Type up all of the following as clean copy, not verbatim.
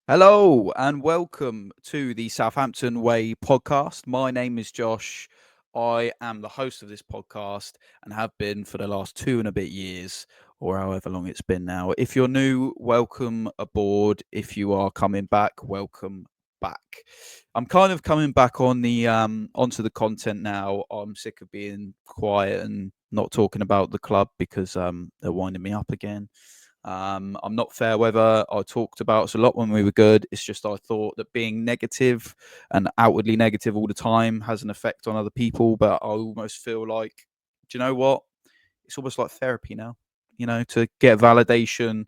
Hello and welcome to the Southampton Way podcast. My name is Josh. I am the host of this podcast and have been for the last 2.5 years, or however long it's been now. If you're new, welcome aboard. If you are coming back, welcome back. I'm kind of coming back on the onto the content now. I'm sick of being quiet and not talking about the club because they're winding me up again. I'm not fair weather. I talked about us a lot when we were good. It's just I thought that being negative and outwardly negative all the time has an effect on other people. But I almost feel like, do you know what? It's almost like therapy now. To get validation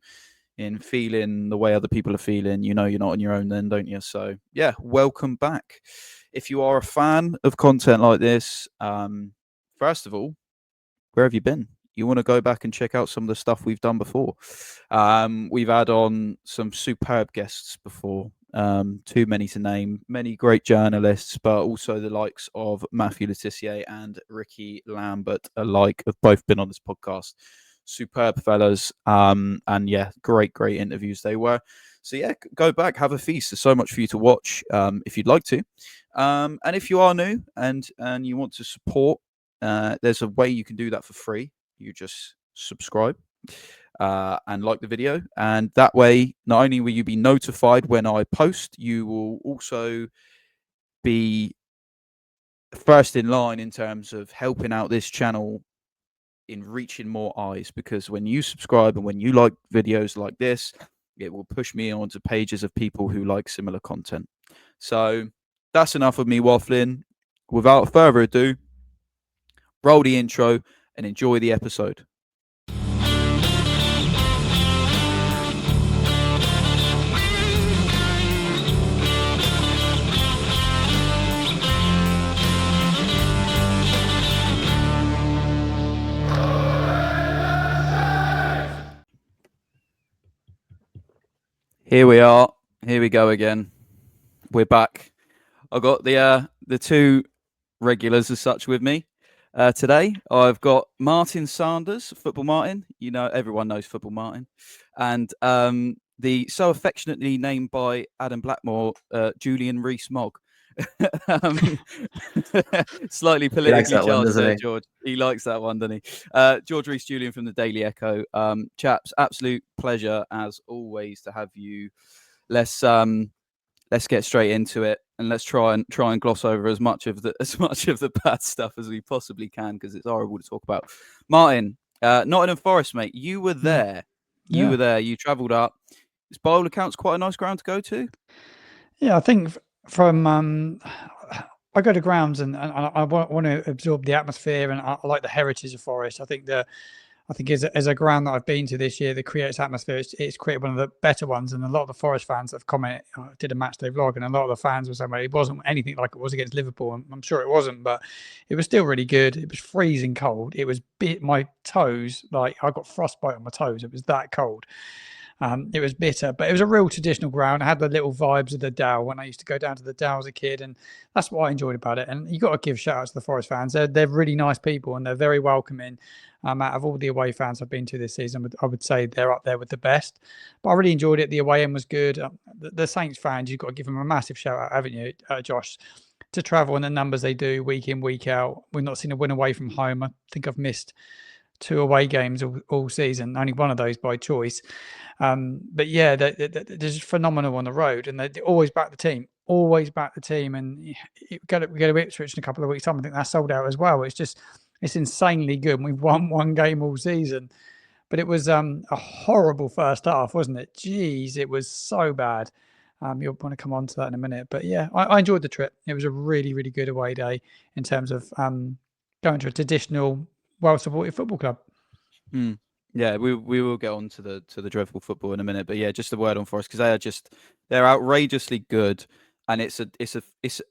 in feeling the way other people are feeling. You're not on your own then, don't you? So yeah, welcome back. If you are a fan of content like this, first of all, where have you been? You want to go back and check out some of the stuff we've done before. We've had on some superb guests before, too many to name, many great journalists, but also the likes of Matthew Letitia and Ricky Lambert alike have both been on this podcast. Superb fellas. And yeah, great interviews they were. So yeah, go back, have a feast. There's so much for you to watch if you'd like to. And if you are new and you want to support, there's a way you can do that for free. You just subscribe and like the video, and that way not only will you be notified when I post, you will also be first in line in terms of helping out this channel in reaching more eyes, because when you subscribe and when you like videos like this, it will push me onto pages of people who like similar content. So that's enough of me waffling. Without further ado, roll the intro and enjoy the episode. Here we are. Here we go again. We're back. I've got the two regulars as such with me today. I've got Martin Sanders, Football Martin. Everyone knows Football Martin, and the so affectionately named by Adam Blackmore, Julian Rees-Mogg. um, Slightly He likes politically that one, charged doesn't there, he? George. He likes that one, doesn't he? George Rees-Julian from the Daily Echo. Chaps, absolute pleasure as always to have you. Let's get straight into it, and let's try and gloss over as much of the bad stuff as we possibly can, because it's horrible to talk about. Martin, Nottingham Forest, mate. You were Yeah. there. You were there. You travelled up. It's by all accounts quite a nice ground to go to. Yeah, I think from I go to grounds and I want to absorb the atmosphere, and I like the heritage of Forest. I think as a ground that I've been to this year that creates atmosphere, it's created one of the better ones. And a lot of the Forest fans have commented. I did a match day vlog, and a lot of the fans were saying, well, it wasn't anything like it was against Liverpool. And I'm sure it wasn't, but it was still really good. It was freezing cold. It was bit my toes, like I got frostbite on my toes. It was that cold. It was bitter, but it was a real traditional ground. It had the little vibes of the Dow when I used to go down to the Dow as a kid, and that's what I enjoyed about it. And you got to give shout outs to the Forest fans. They're really nice people, and they're very welcoming. Out of all the away fans I've been to this season, I would say they're up there with the best. But I really enjoyed it. The away end was good. The Saints fans, you've got to give them a massive shout out, haven't you, Josh? To travel in the numbers they do week in, week out. We've not seen a win away from home. I think I've missed 2 away games all season, only one of those by choice. But yeah, they're just phenomenal on the road, and they always back the team. Always back the team, and we go to Ipswich in a couple of weeks' time. I think that's sold out as well. It's insanely good. And we've won one game all season, but it was a horrible first half, wasn't it? Jeez, it was so bad. You'll want to come on to that in a minute, but yeah, I enjoyed the trip. It was a really, really good away day in terms of going to a traditional, well-supported football club. Yeah, we will get on to the dreadful football in a minute, but yeah, just a word on Forest, because they're outrageously good, and it's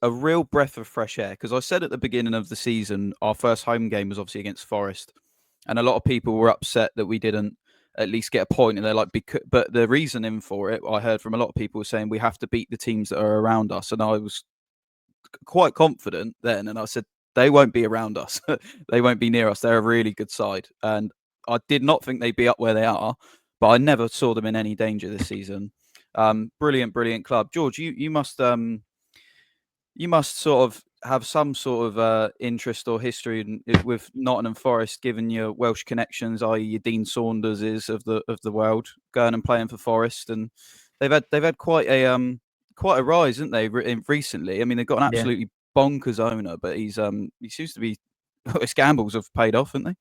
a real breath of fresh air. Because I said at the beginning of the season, our first home game was obviously against Forest, and a lot of people were upset that we didn't at least get a point, and they're like, but the reasoning for it, I heard from a lot of people saying we have to beat the teams that are around us, and I was quite confident then, and I said they won't be around us, they won't be near us. They're a really good side, and I did not think they'd be up where they are, but I never saw them in any danger this season. Brilliant club. George, you must sort of have some sort of interest or history with Nottingham Forest, given your Welsh connections, i.e., your Dean Saunders is of the world, going and playing for Forest, and they've had quite a rise, haven't they, recently? I mean, they've got an Yeah. absolutely bonkers owner, but he seems to be his gambles have paid off, haven't they?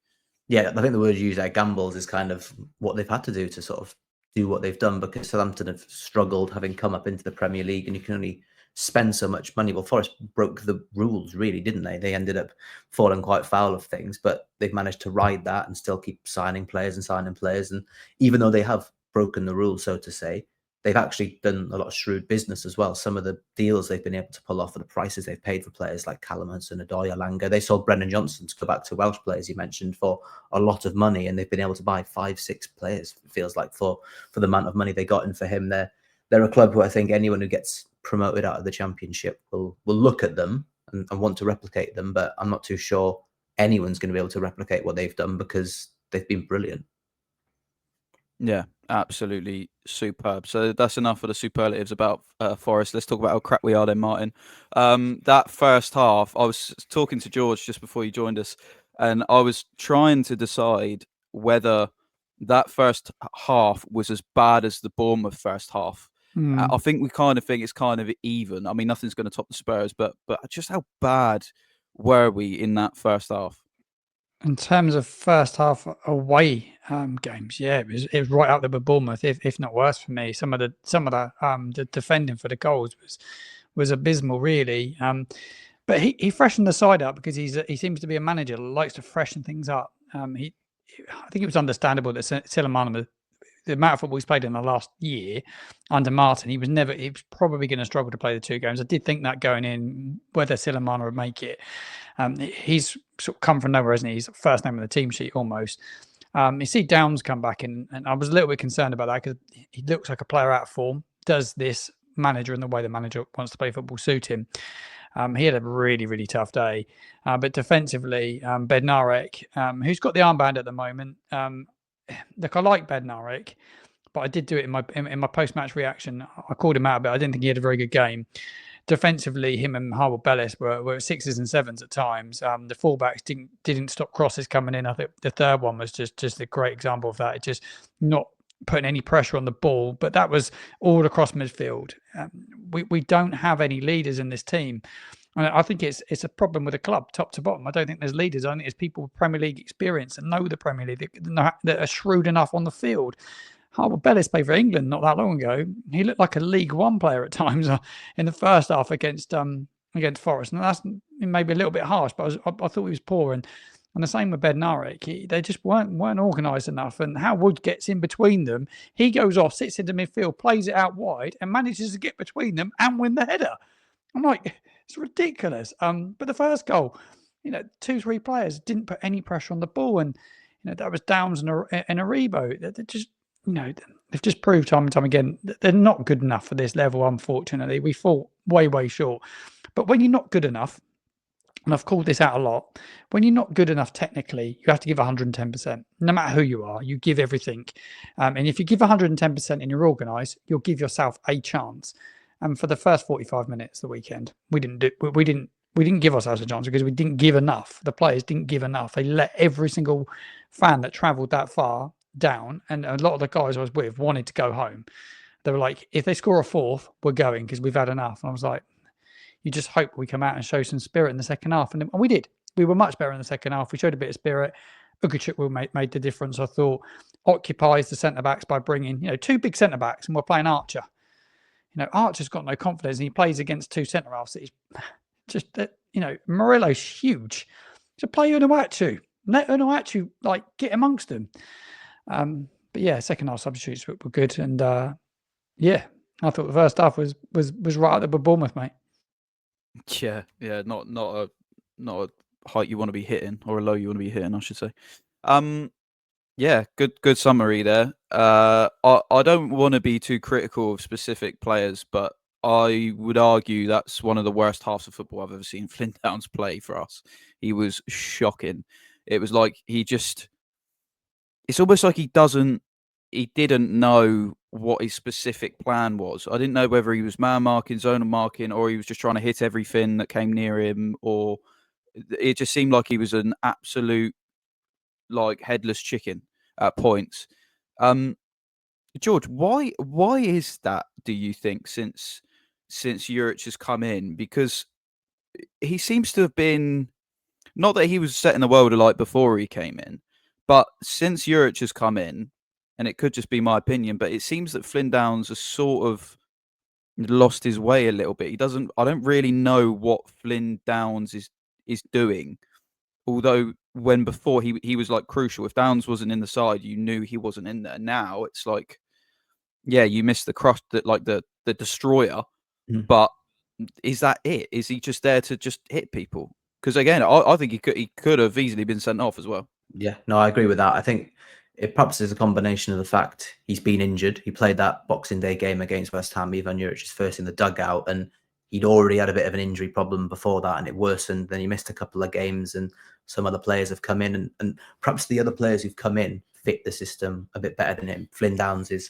Yeah, I think the word used there, gambles, is kind of what they've had to do to sort of do what they've done, because Southampton have struggled having come up into the Premier League, and you can only spend so much money. Well, Forest broke the rules, really, didn't they? They ended up falling quite foul of things, but they've managed to ride that and still keep signing players. And even though they have broken the rules, so to say, they've actually done a lot of shrewd business as well. Some of the deals they've been able to pull off for the prices they've paid for players like Callum Hudson-Odoi, Alanga. They sold Brennan Johnson, to go back to Welsh players you mentioned, for a lot of money, and they've been able to buy 5-6 players, it feels like, for the amount of money they got in for him. They're a club who I think anyone who gets promoted out of the Championship will look at them and want to replicate them, but I'm not too sure anyone's going to be able to replicate what they've done, because they've been brilliant. Yeah, absolutely superb. So that's enough of the superlatives about Forest. Let's talk about how crap we are then, Martin. That first half, I was talking to George just before you joined us, and I was trying to decide whether that first half was as bad as the Bournemouth first half. I think we kind of think it's kind of even. I mean, nothing's going to top the Spurs, but just how bad were we in that first half? In terms of first half away games, yeah, it was right up there with Bournemouth, if not worse for me. Some of the defending for the goals was abysmal, really. But he freshened the side up because he seems to be a manager that likes to freshen things up. I think it was understandable that Silliman, the amount of football he's played in the last year under Martin, he was probably going to struggle to play the 2 games. I did think that going in, whether Silliman would make it. He's sort of come from nowhere, isn't he? He's first name on the team sheet almost. You see Downs come back in, and I was a little bit concerned about that because he looks like a player out of form. Does this manager and the way the manager wants to play football suit him? He had a really, really tough day. But defensively, Bednarek, who's got the armband at the moment. Look, I like Bednarek, but I did do it in my post-match reaction. I called him out, but I didn't think he had a very good game. Defensively, him and Harwell Bellis were 6s and 7s at times. The fullbacks didn't stop crosses coming in. I think the third one was just a great example of that. It just not putting any pressure on the ball, but that was all across midfield. We don't have any leaders in this team. And I think it's a problem with the club, top to bottom. I don't think there's leaders. I think there's people with Premier League experience and know the Premier League that are shrewd enough on the field. Harwell Bellis played for England not that long ago. He looked like a League One player at times in the first half against Forest. And that's maybe a little bit harsh, but I thought he was poor. And the same with Bednarek. They just weren't organised enough. And how Wood gets in between them. He goes off, sits into midfield, plays it out wide, and manages to get between them and win the header. I'm like, it's ridiculous. But the first goal, 2-3 players didn't put any pressure on the ball, and that was Downs and Aribo. They're just, they've just proved time and time again that they're not good enough for this level. Unfortunately, we fall way short. But when you're not good enough, and I've called this out a lot, when you're not good enough technically, you have to give 110%. No matter who you are, you give everything. And if you give 110% and you're organised, you'll give yourself a chance. And for the first 45 minutes of the weekend, we didn't give ourselves a chance because we didn't give enough. The players didn't give enough. They let every single fan that travelled that far down, and a lot of the guys I was with wanted to go home. They were like, if they score a fourth, we're going because we've had enough. And I was like, you just hope we come out and show some spirit in the second half. And we did. We were much better in the second half. We showed a bit of spirit. Ugochukwu made the difference, I thought. Occupies the centre-backs by bringing, 2 big centre-backs, and we're playing Archer. Archer's got no confidence, and he plays against 2 centre-halves that he's just, Murillo's huge. So play Unuachu. Let Unuachu, get amongst them. But yeah, second half substitutes were good. And yeah, I thought the first half was right up with Bournemouth, mate. Yeah, not a height you want to be hitting, or a low you want to be hitting, I should say. Yeah, good summary there. I don't want to be too critical of specific players, but I would argue that's one of the worst halves of football I've ever seen Flynn Downs play for us. He was shocking. It was like it's almost like he didn't know what his specific plan was. I didn't know whether he was man marking, zonal marking, or he was just trying to hit everything that came near him, or it just seemed like he was an absolute like headless chicken at points. George, why is that, do you think, since Juric has come in? Because he seems to have been, not that he was setting the world alight before he came in, but since Juric has come in, and it could just be my opinion, but it seems that Flynn Downs has sort of lost his way a little bit. I don't really know what Flynn Downs is doing. Although when before he was like crucial. If Downs wasn't in the side, you knew he wasn't in there. Now it's like, yeah, you missed the cross, that like the destroyer. But is that it? Is he just there to just hit people? Because again, I think he could have easily been sent off as well. Yeah, no, I agree with that. I think it perhaps is a combination of the fact he's been injured. He played that Boxing Day game against West Ham, Ivan Juric's first in the dugout, and he'd already had a bit of an injury problem before that, and it worsened. Then he missed a couple of games, and some other players have come in, and perhaps the other players who've come in fit the system a bit better than him. Flynn Downs is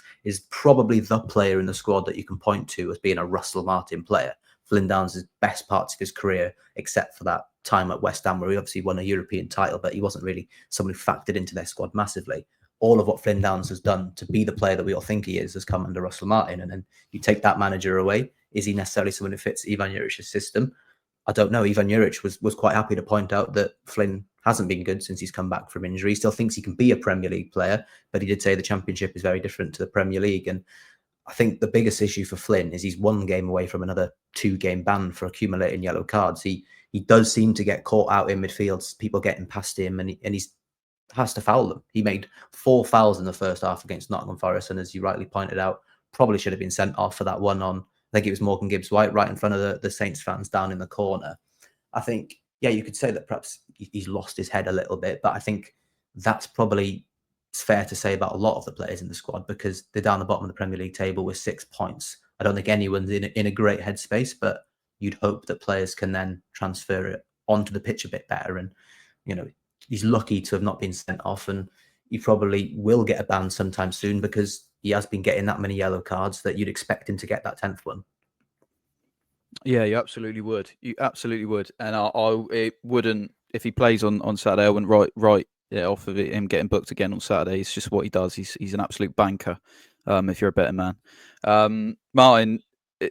probably the player in the squad that you can point to as being a Russell Martin player. Flynn Downs' best parts of his career, except for that time at West Ham where he obviously won a European title, but he wasn't really someone who factored into their squad massively. All of what Flynn Downs has done to be the player that we all think he is has come under Russell Martin. And then you take that manager away. Is he necessarily someone who fits Ivan Juric's system? I don't know. Ivan Juric was quite happy to point out that Flynn hasn't been good since he's come back from injury. He still thinks he can be a Premier League player, but he did say the Championship is very different to the Premier League. And I think the biggest issue for Flynn is he's one game away from another 2-game ban for accumulating yellow cards. He does seem to get caught out in midfield, people getting past him, and he has to foul them. He made 4 fouls in the first half against Nottingham Forest, and as you rightly pointed out, probably should have been sent off for that one on, I think it was Morgan Gibbs-White, right in front of the Saints fans down in the corner. I think, yeah, you could say that perhaps he's lost his head a little bit, but I think that's probably fair to say about a lot of the players in the squad, because they're down the bottom of the Premier League table with 6 points. I don't think anyone's in a great headspace, but you'd hope that players can then transfer it onto the pitch a bit better. And, you know, he's lucky to have not been sent off, and he probably will get a ban sometime soon because he has been getting that many yellow cards that you'd expect him to get that 10th one. Yeah, you absolutely would. You absolutely would. And it wouldn't, if he plays on Saturday, I wouldn't write off of him getting booked again on Saturday. It's just what he does. He's an absolute banker. If you're a better man, Martin, I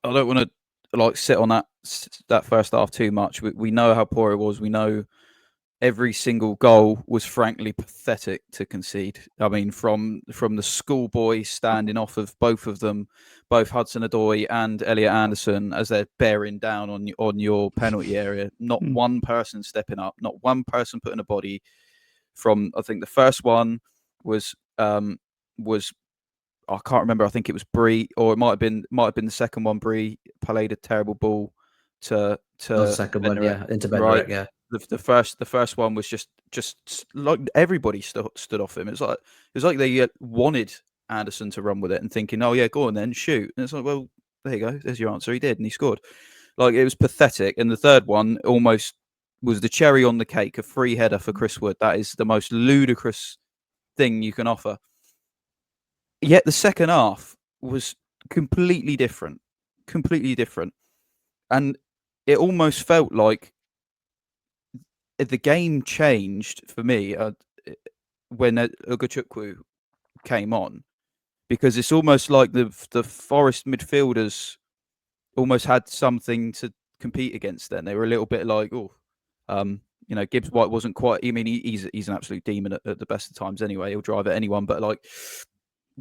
don't want to like sit on that first half too much. We know how poor it was. We know every single goal was frankly pathetic to concede. I mean, from the schoolboy standing off of both of them, both Hudson-Odoi and Elliot Anderson, as they're bearing down on your penalty area. Not one person stepping up, not one person putting a body. From, I think the first one was I can't remember. I think it was Bree, or it might have been the second one. Bree played a terrible ball to the second one, yeah, into Bednarek, right? Yeah. The first one was just like everybody stood off him. It's like they wanted Anderson to run with it and thinking, oh yeah, go on then, shoot. And it's like, well, there you go, there's your answer. He did, and he scored. Like, it was pathetic. And the third one almost was the cherry on the cake, a free header for Chris Wood. That is the most ludicrous thing you can offer. Yet the second half was completely different, and it almost felt like the game changed for me when Ugachukwu came on, because it's almost like the Forest midfielders almost had something to compete against. Then they were a little bit like, Gibbs-White wasn't quite. I mean, he's an absolute demon at the best of times. Anyway, he'll drive at anyone, but like,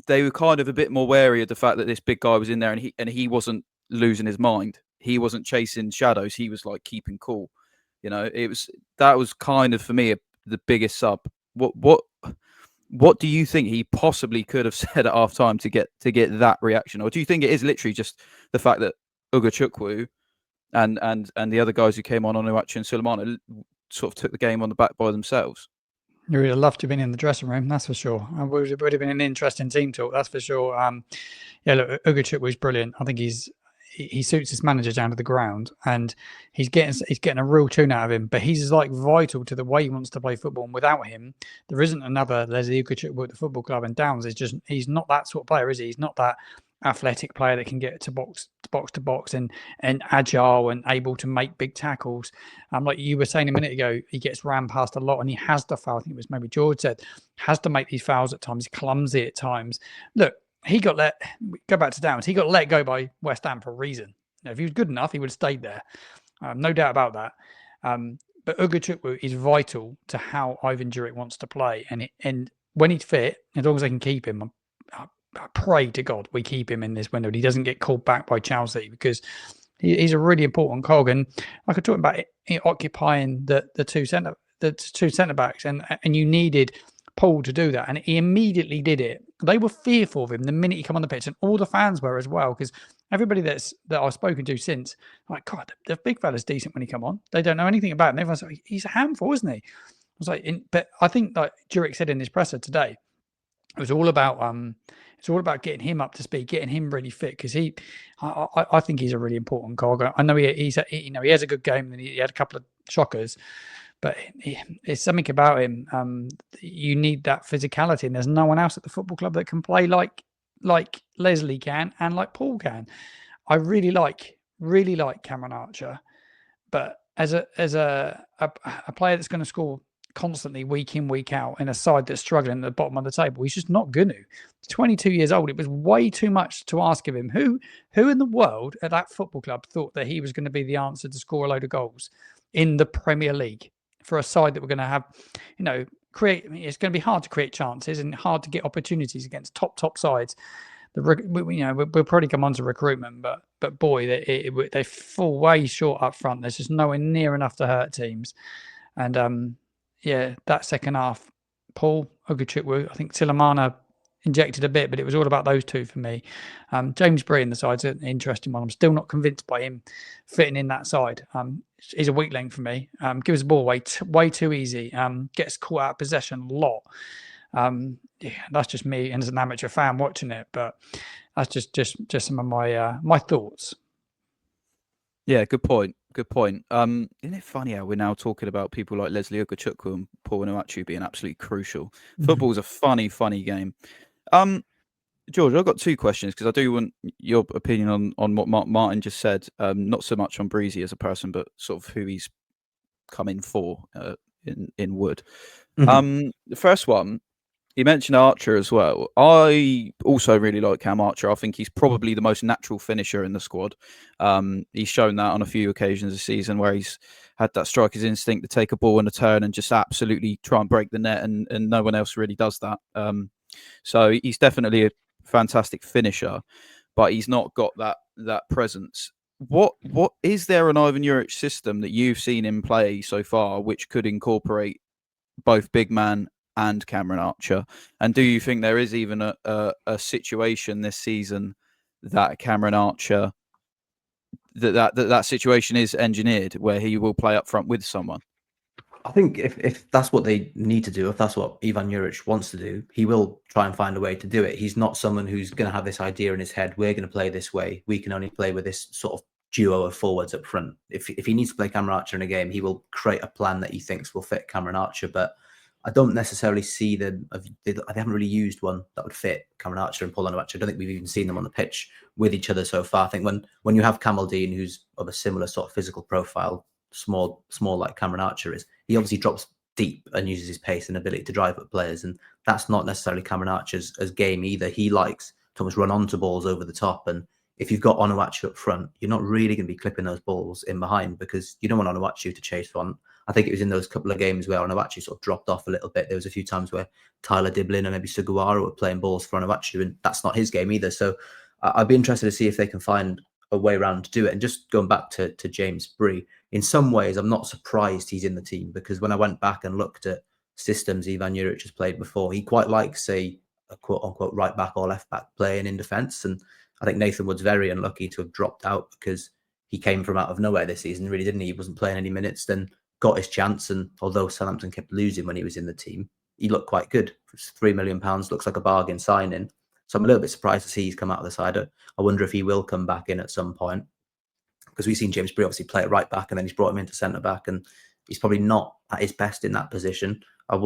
they were kind of a bit more wary of the fact that this big guy was in there, and he wasn't losing his mind. He wasn't chasing shadows. He was like keeping cool. That was kind of, for me, the biggest sub. What do you think he possibly could have said at half time to get that reaction? Or do you think it is literally just the fact that Ugachukwu and the other guys who came on Onuachu and Sulemana sort of took the game on the back by themselves? You would have loved to have been in the dressing room, that's for sure. It would have been an interesting team talk, that's for sure. Look, Ugachukwu was brilliant. I think he's he suits his manager down to the ground, and he's getting a real tune out of him. But he's like vital to the way he wants to play football. And without him, there isn't another Leslie Ugochukwu at the football club. And Downs is just he's not that sort of player, is he? He's not that athletic player that can get to box to box and agile and able to make big tackles. Like you were saying a minute ago, he gets ran past a lot and he has to foul. I think it was maybe George said, has to make these fouls at times. He's clumsy at times. Look, he got go back to Downs. He got let go by West Ham for a reason. If he was good enough, he would have stayed there. No doubt about that. But Ugochukwu is vital to how Ivan Juric wants to play. And when he's fit, as long as they can keep him, I pray to God we keep him in this window and he doesn't get called back by Chelsea, because he's a really important cog. And I could talk about occupying the two centre backs, and you needed Paul to do that, and he immediately did it. They were fearful of him the minute he came on the pitch, and all the fans were as well, because everybody that I've spoken to since, like, God, the big fella's decent when he come on. They don't know anything about him. Everyone's like, he's a handful, isn't he? I was like, but I think like Juric said in his presser today, it was all about getting him up to speed, getting him really fit, because I think he's a really important cog. I know he has a good game and he had a couple of shockers, but it's something about him. You need that physicality, and there's no one else at the football club that can play like Leslie can and like Paul can. I really like Cameron Archer, but as a player that's going to score constantly week in, week out in a side that's struggling at the bottom of the table, he's just not going to. He's 22 years old. It was way too much to ask of him. Who in the world at that football club thought that he was going to be the answer to score a load of goals in the Premier League for a side that we're going to have, it's going to be hard to create chances and hard to get opportunities against top sides. We'll probably come on to recruitment, but boy, they fall way short up front. There's just nowhere near enough to hurt teams. And that second half, Paul, Ugochukwu, I think Tilemana injected a bit, but it was all about those two for me. James Bree in the side's an interesting one. I'm still not convinced by him fitting in that side. He's a weak link for me. Gives the ball way too easy. Gets caught out of possession a lot. That's just me and as an amateur fan watching it, but that's just some of my thoughts. Yeah, good point. Isn't it funny how we're now talking about people like Leslie Ugochukwu and Paul Onuachu being absolutely crucial? Football's a funny game. George, I've got two questions, because I do want your opinion on what Martin just said. Not so much on Breezy as a person, but sort of who he's come in for in Wood. The first one, you mentioned Archer as well. I also really like Cam Archer. I think he's probably the most natural finisher in the squad. He's shown that on a few occasions this season where he's had that striker's instinct to take a ball in a turn and just absolutely try and break the net, and no one else really does that. So he's definitely a fantastic finisher, but he's not got that presence. What is there an Ivan Juric system that you've seen him play so far which could incorporate both big man and Cameron Archer? And do you think there is even a situation this season that Cameron Archer that situation is engineered where he will play up front with someone? I think if that's what they need to do, if that's what Ivan Juric wants to do, he will try and find a way to do it. He's not someone who's going to have this idea in his head, we're going to play this way, we can only play with this sort of duo of forwards up front. If he needs to play Cameron Archer in a game, he will create a plan that he thinks will fit Cameron Archer. But I don't necessarily see they haven't really used one that would fit Cameron Archer and Paul Onuachu. I don't think we've even seen them on the pitch with each other so far. I think when you have Campbell Dean, who's of a similar sort of physical profile, small like Cameron Archer is, he obviously drops deep and uses his pace and ability to drive up players, and that's not necessarily Cameron Archer's game either. He likes to almost run onto balls over the top, and if you've got Onuachu up front, you're not really going to be clipping those balls in behind, because you don't want Onuachu to chase on. I think it was in those couple of games where Onuachu sort of dropped off a little bit. There was a few times where Tyler Diblin and maybe Sugawara were playing balls for Onuachu, and that's not his game either. So I'd be interested to see if they can find a way around to do it. And just going back to James Bree, in some ways, I'm not surprised he's in the team, because when I went back and looked at systems Ivan Juric has played before, he quite likes a quote unquote right back or left back playing in defence. And I think Nathan Wood's very unlucky to have dropped out, because he came from out of nowhere this season, really, didn't he? He wasn't playing any minutes, then got his chance. And although Southampton kept losing when he was in the team, he looked quite good. $3 million looks like a bargain signing. So I'm a little bit surprised to see he's come out of the side. I wonder if he will come back in at some point, because we've seen James Bree obviously play at right back, and then he's brought him into centre back, and he's probably not at his best in that position. I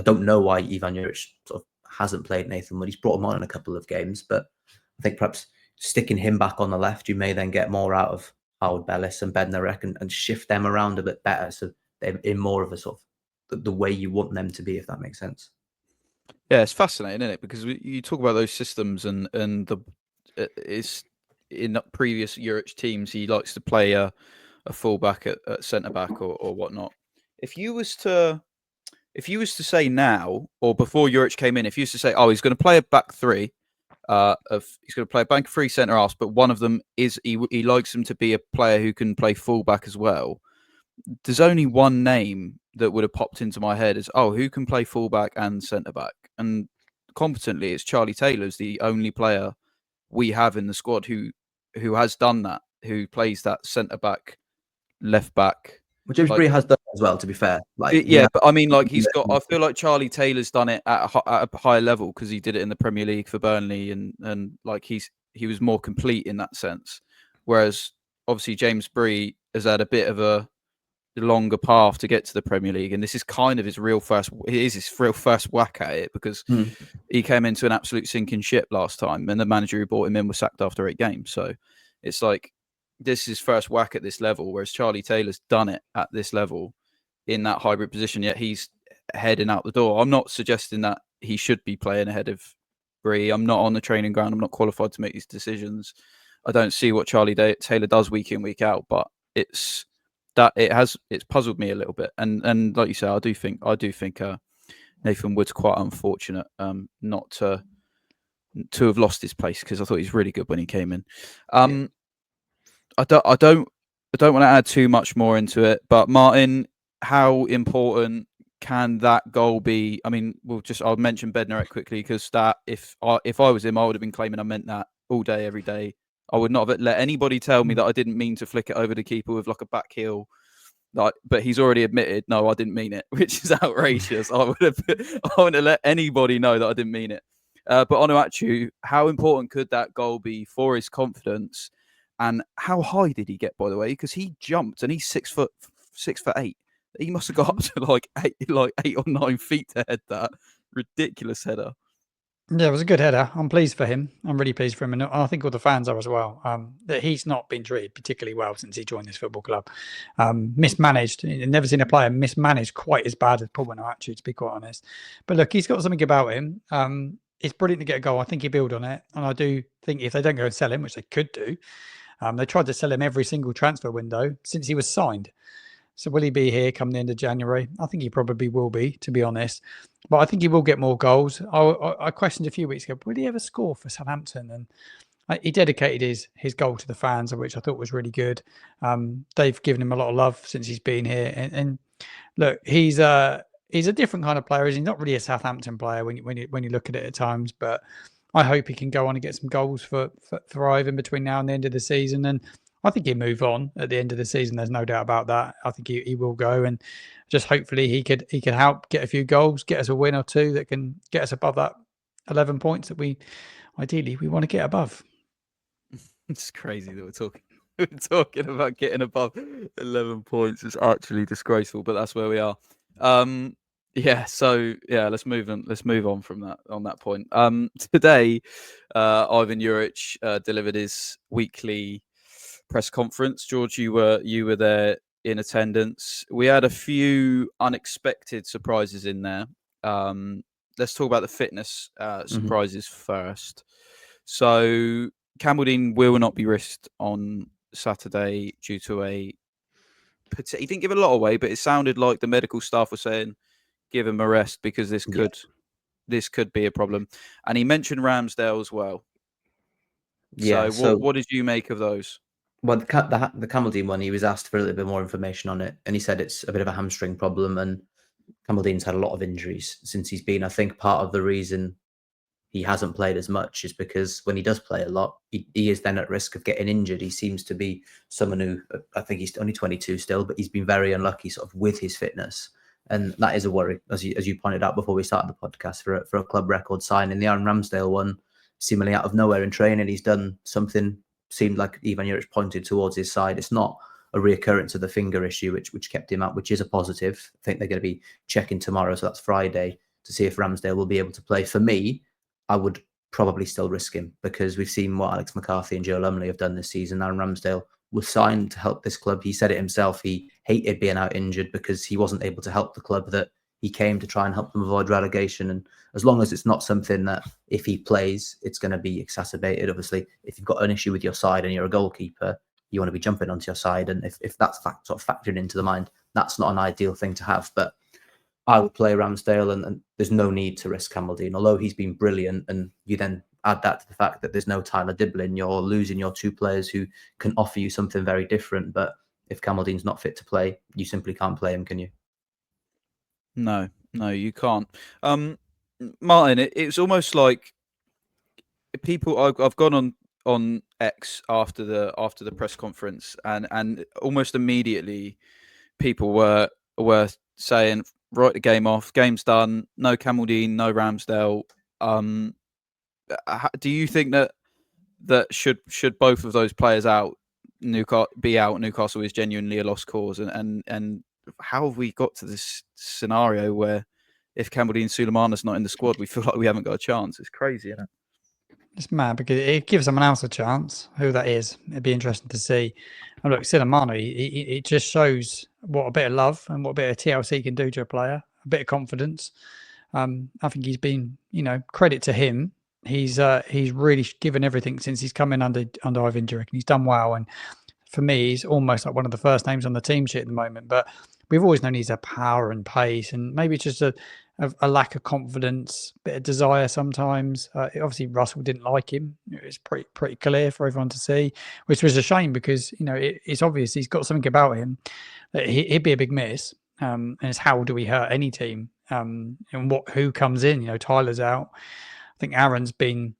don't know why Ivan Juric sort of hasn't played Nathan Wood. He's brought him on in a couple of games, but I think perhaps sticking him back on the left, you may then get more out of Howard Bellis and Bednarek and shift them around a bit better, so they're in more of a sort of the way you want them to be, if that makes sense. Yeah, it's fascinating, isn't it? Because you talk about those systems, and it's in previous Juric teams, he likes to play a fullback at centre back or whatnot. If you was to say now, or before Juric came in, if you used to say, oh, he's going to play a back three, he's going to play a back three centre halves, but one of them is he likes him to be a player who can play fullback as well. There's only one name that would have popped into my head is, who can play fullback and centre back? And competently, it's Charlie Taylor's the only player we have in the squad who has done that, who plays that centre back, left back. Well, James Bree has done it as well, to be fair. But I mean, he's got. I feel like Charlie Taylor's done it at a higher level because he did it in the Premier League for Burnley, and he was more complete in that sense. Whereas obviously James Bree has had a bit of a longer path to get to the Premier League, and this is kind of his real first whack at it, because he came into an absolute sinking ship last time, and the manager who brought him in was sacked after 8 games. So it's like this is his first whack at this level, whereas Charlie Taylor's done it at this level in that hybrid position, yet he's heading out the door. I'm not suggesting that he should be playing ahead of Bree. I'm not on the training ground. I'm not qualified to make these decisions. I don't see what Charlie Taylor does week in, week out, but it's puzzled me a little bit. And like you say, I do think Nathan Wood's quite unfortunate not to have lost his place, because I thought he's really good when he came in. I don't want to add too much more into it, but Martin, how important can that goal be? I mean, I'll mention Bednarek quickly, because that if I was him, I would have been claiming I meant that all day, every day. I would not have let anybody tell me that I didn't mean to flick it over the keeper with like a back heel. But he's already admitted, no, I didn't mean it, which is outrageous. I wouldn't have let anybody know that I didn't mean it. But Onuachu, how important could that goal be for his confidence? And how high did he get, by the way? Because he jumped, and he's 6'8". He must have got up to like 8 or 9 feet to head that ridiculous header. Yeah, it was a good header. I'm pleased for him. I'm really pleased for him, and I think all the fans are as well. That he's not been treated particularly well since he joined this football club. Mismanaged. I've never seen a player mismanaged quite as bad as Paul Onuachu, to be quite honest. But look, he's got something about him. It's brilliant to get a goal. I think he build on it, and I do think if they don't go and sell him, which they could do, they tried to sell him every single transfer window since he was signed. So will he be here come the end of January? I think he probably will be, to be honest. But I think he will get more goals. I questioned a few weeks ago, will he ever score for Southampton? And he dedicated his goal to the fans, which I thought was really good. They've given him a lot of love since he's been here. And look, he's a different kind of player. He's not really a Southampton player when you look at it at times. But I hope he can go on and get some goals for Ivan between now and the end of the season. And I think he'll move on at the end of the season. There's no doubt about that. I think he will go, and just hopefully he could help get a few goals, get us a win or two that can get us above that 11 points that we ideally want to get above. It's crazy that we're talking about getting above 11 points. It's actually disgraceful, but that's where we are. Let's move on from that on that point. Today, Ivan Juric delivered his weekly press conference. George, you were there in attendance. We had a few unexpected surprises in there. Let's talk about the fitness surprises first. So Campbell-Dean will not be risked on Saturday due to he didn't give a lot away, but it sounded like the medical staff were saying give him a rest because this could be a problem. And he mentioned Ramsdale as well. Yeah. So what did you make of those? Well, the Campbell-Dean one, he was asked for a little bit more information on it, and he said it's a bit of a hamstring problem, and Campbell-Dean's had a lot of injuries since he's been. I think part of the reason he hasn't played as much is because when he does play a lot, he is then at risk of getting injured. He seems to be someone who, I think he's only 22 still, but he's been very unlucky sort of with his fitness. And that is a worry, as you pointed out before we started the podcast, for a club record signing. The Aaron Ramsdale one seemingly out of nowhere in training, he's done something, seemed like Ivan Juric pointed towards his side. It's not a reoccurrence of the finger issue, which kept him out, which is a positive. I think they're going to be checking tomorrow, so that's Friday, to see if Ramsdale will be able to play. For me, I would probably still risk him, because we've seen what Alex McCarthy and Joe Lumley have done this season. Aaron Ramsdale was signed to help this club. He said it himself. He hated being out injured because he wasn't able to help the club that he came to try and help them avoid relegation. And as long as it's not something that if he plays, it's going to be exacerbated. Obviously, if you've got an issue with your side and you're a goalkeeper, you want to be jumping onto your side. And if that's sort of factored into the mind, that's not an ideal thing to have. But I would play Ramsdale, and there's no need to risk Campbell Dean, although he's been brilliant. And you then add that to the fact that there's no Tyler Diblin, you're losing your two players who can offer you something very different. But if Campbell Dean's not fit to play, you simply can't play him, can you? No, you can't. Martin, it's almost like people. I've gone on X after the press conference, and almost immediately people were saying, write the game off, game's done, no Campbell Dean, no Ramsdale. Do you think that should both of those players out, Newcastle is genuinely a lost cause? And how have we got to this scenario where if Campbell Dean Sulemana's not in the squad, we feel like we haven't got a chance? It's crazy, isn't it? It's mad because it gives someone else a chance. Who that is, it'd be interesting to see. And look, Sulemana, it just shows what a bit of love and what a bit of TLC can do to a player, a bit of confidence. I think he's been, credit to him. He's really given everything since he's come in under Ivan Juric, and he's done well. And for me, he's almost like one of the first names on the team sheet at the moment. But we've always known he's a power and pace, and maybe it's just a lack of confidence, bit of desire sometimes. Obviously, Russell didn't like him. It was pretty clear for everyone to see, which was a shame because it's obvious he's got something about him that he'd be a big miss. And it's how do we hurt any team? And who comes in? Tyler's out. I think Aaron's been.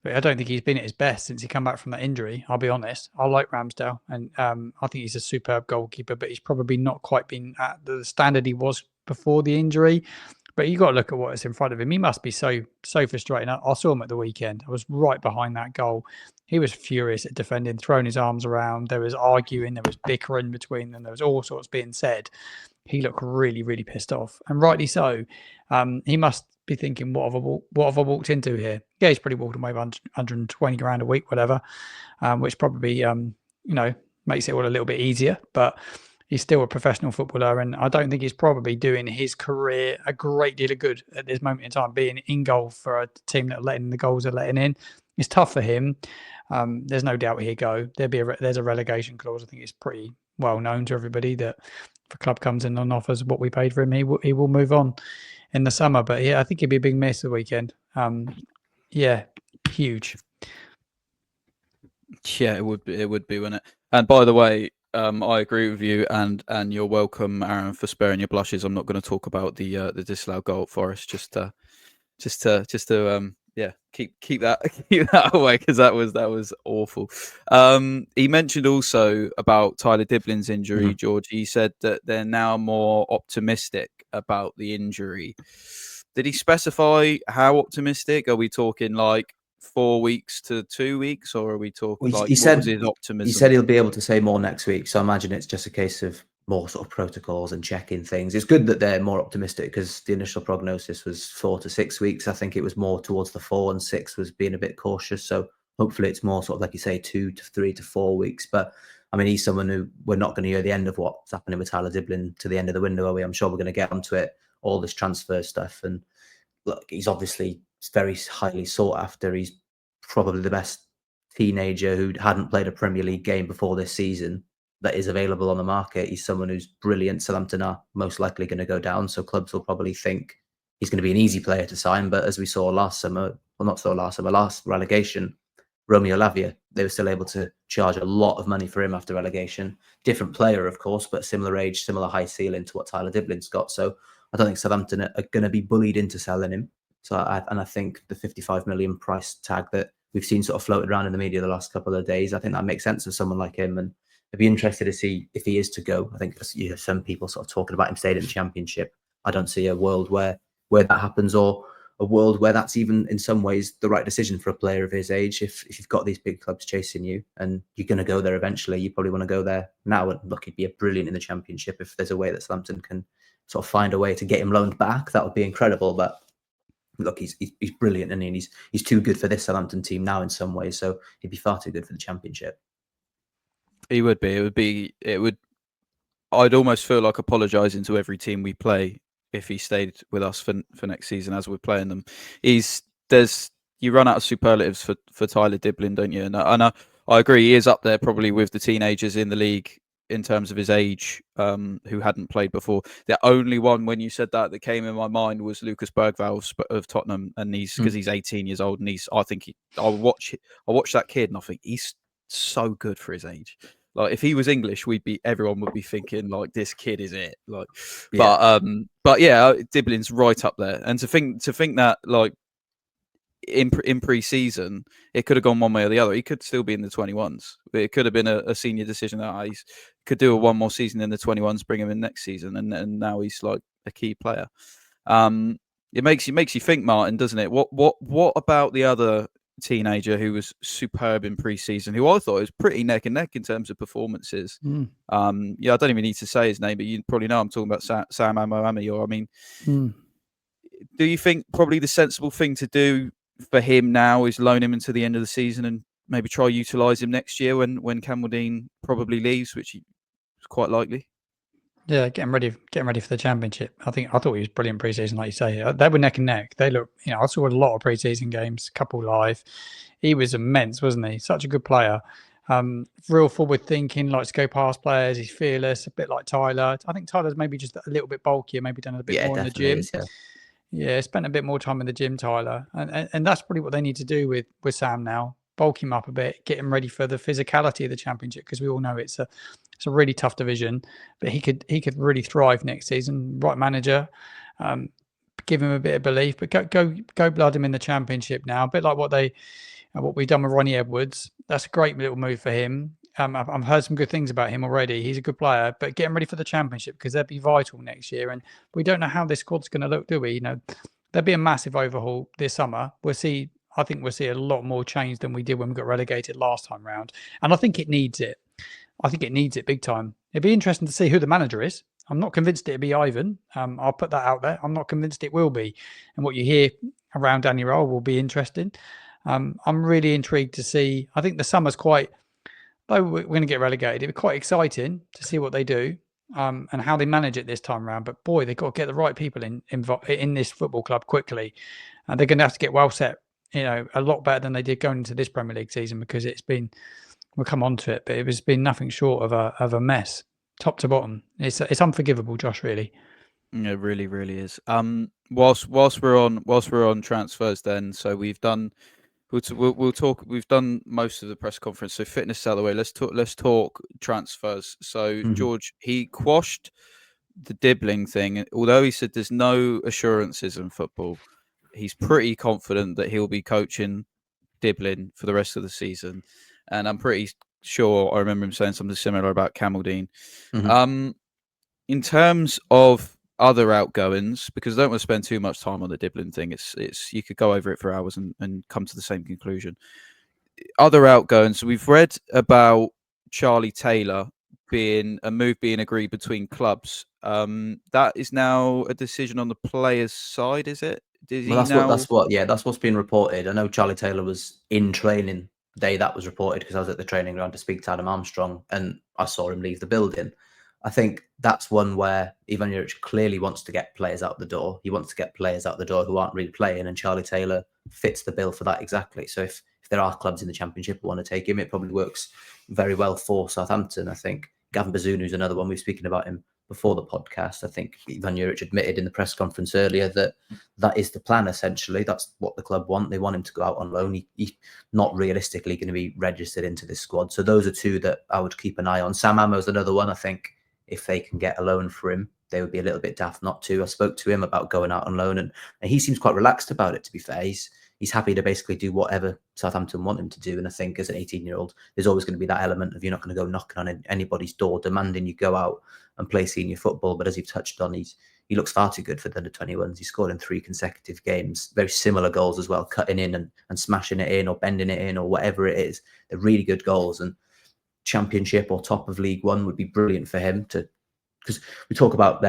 I don't think he's been at his best since he come back from that injury. I'll be honest. I like Ramsdale, and I think he's a superb goalkeeper, but he's probably not quite been at the standard he was before the injury. But you got to look at what's in front of him. He must be so frustrating. I saw him at the weekend. I was right behind that goal. He was furious at defending, throwing his arms around. There was arguing, there was bickering between them. There was all sorts being said. He looked really, really pissed off, and rightly so. He must be thinking, what have I walked into here? Yeah, he's probably walked away with 120 grand a week, whatever, which probably makes it all a little bit easier. But he's still a professional footballer, and I don't think he's probably doing his career a great deal of good at this moment in time. Being in goal for a team that are letting the goals are letting in, it's tough for him. There's no doubt he'll go. There's a relegation clause. I think it's pretty well known to everybody that if a club comes in and offers what we paid for him, he will move on in the summer. But yeah, I think it'd be a big miss the weekend. Yeah, huge. Yeah, it would be, wouldn't it? And by the way, I agree with you, and you're welcome, Aaron, for sparing your blushes. I'm not going to talk about the disallowed goal at Forest, just to keep that away, because that was awful. He mentioned also about Tyler Diblin's injury, George. He said that they're now more optimistic about the injury. Did he specify how optimistic? Are we talking like 4 weeks to 2 weeks, or are we talking Well, like what was his optimism? He said he'll be able to say more next week, so I imagine it's just a case of more sort of protocols and checking things. It's good that they're more optimistic, because the initial prognosis was 4 to 6 weeks. I think it was more towards the 4 and 6 was being a bit cautious. So hopefully it's more sort of like you say, 2 to 3 to 4 weeks. But I mean, he's someone who we're not going to hear the end of what's happening with Tyler Diblin to the end of the window, are we? I'm sure we're going to get onto it, all this transfer stuff. And look, he's obviously very highly sought after. He's probably the best teenager who hadn't played a Premier League game before this season that is available on the market. He's someone who's brilliant. Southampton are most likely going to go down, so clubs will probably think he's going to be an easy player to sign. But as we saw last relegation, Romeo Lavia, they were still able to charge a lot of money for him after relegation. Different player, of course, but similar age, similar high ceiling to what Tyler Diblin's got. So I don't think Southampton are going to be bullied into selling him. So I think the 55 million price tag that we've seen sort of floated around in the media the last couple of days, I think that makes sense for someone like him. And I'd be interested to see if he is to go. I think some people sort of talking about him staying in the Championship. I don't see a world where that happens, or a world where that's even in some ways the right decision for a player of his age. If you've got these big clubs chasing you and you're going to go there eventually, you probably want to go there now. And look, he'd be brilliant in the Championship. If there's a way that Southampton can sort of find a way to get him loaned back, that would be incredible. But look, he's brilliant, and he's too good for this Southampton team now in some ways. So he'd be far too good for the Championship. He would be. I'd almost feel like apologising to every team we play if he stayed with us for next season as we're playing them. You run out of superlatives for Tyler Diblin, don't you? And I agree, he is up there probably with the teenagers in the league in terms of his age, who hadn't played before. The only one when you said that came in my mind was Lucas Bergvall of Tottenham, and because he's 18 years old, and I watch that kid and I think he's so good for his age. Like if he was English, everyone would be thinking like this kid is it. Like, yeah. But yeah, Diblin's right up there. And to think that like in pre-season, it could have gone one way or the other. He could still be in the 21s. It could have been a senior decision that he could do one more season in the 21s, bring him in next season, and now he's like a key player. It makes you think, Martin, doesn't it? What about the other teenager who was superb in pre-season, who I thought was pretty neck and neck in terms of performances? Yeah, I don't even need to say his name, but you probably know I'm talking about Sam Amoami. Do you think probably the sensible thing to do for him now is loan him until the end of the season and maybe try utilise him next year when Campbell Dean probably leaves, which is quite likely? Yeah, getting ready for the Championship. I thought he was brilliant pre-season, like you say. They were neck and neck. They look, I saw a lot of pre-season games, a couple live. He was immense, wasn't he? Such a good player. Real forward thinking, likes to go past players. He's fearless, a bit like Tyler. I think Tyler's maybe just a little bit bulkier, maybe done a bit more in the gym. Yeah, spent a bit more time in the gym, Tyler. And that's probably what they need to do with Sam now. Bulk him up a bit, get him ready for the physicality of the Championship, because we all know it's a really tough division, but he could really thrive next season. Right manager, give him a bit of belief, but go blood him in the Championship now. A bit like what we've done with Ronnie Edwards. That's a great little move for him. I've heard some good things about him already. He's a good player, but get him ready for the Championship, because they'll be vital next year. And we don't know how this squad's going to look, do we? There'll be a massive overhaul this summer. I think we'll see a lot more change than we did when we got relegated last time round. And I think it needs it. I think it needs it big time. It'd be interesting to see who the manager is. I'm not convinced it'll be Ivan. I'll put that out there. I'm not convinced it will be. And what you hear around Danny Role will be interesting. I'm really intrigued to see. I think the summer's though we're going to get relegated, it'll be quite exciting to see what they do and how they manage it this time around. But boy, they've got to get the right people in this football club quickly. And they're going to have to get well set, a lot better than they did going into this Premier League season, because we'll come on to it, but it's been nothing short of a mess, top to bottom. It's unforgivable, Josh, really. Yeah, it really, really is. Whilst we're on transfers, then, so we've done most of the press conference. So fitness out of the way. Let's talk transfers. So George, he quashed the Dibbling thing, although he said there's no assurances in football. He's pretty confident that he'll be coaching Dibbling for the rest of the season. And I'm pretty sure I remember him saying something similar about Campbell Dean. In terms of other outgoings, because I don't want to spend too much time on the Dibbling thing. It's you could go over it for hours and come to the same conclusion. Other outgoings, we've read about Charlie Taylor being agreed between clubs. That is now a decision on the player's side, is it? That's what's been reported. I know Charlie Taylor was in training the day that was reported, because I was at the training ground to speak to Adam Armstrong and I saw him leave the building. I think that's one where Ivan Juric clearly wants to get players out the door. He wants to get players out the door who aren't really playing, and Charlie Taylor fits the bill for that exactly. So if there are clubs in the Championship who want to take him, it probably works very well for Southampton. I think Gavin Bazunu is another one. We've spoken about him before the podcast. I think Ivan Juric admitted in the press conference earlier that is the plan, essentially. That's what the club want. They want him to go out on loan. He's not realistically going to be registered into this squad. So those are two that I would keep an eye on. Sam Ammo's another one. I think if they can get a loan for him, they would be a little bit daft not to. I spoke to him about going out on loan, and he seems quite relaxed about it, to be fair. He's happy to basically do whatever Southampton want him to do. And I think as an 18-year-old, there's always going to be that element of you're not going to go knocking on anybody's door demanding you go out and play senior football. But as you've touched on, he's he looks far too good for the under-21s. He scored in 3 consecutive games, very similar goals as well, cutting in and smashing it in or bending it in or whatever it is. They're really good goals, and Championship or top of League One would be brilliant for him to, because we talk about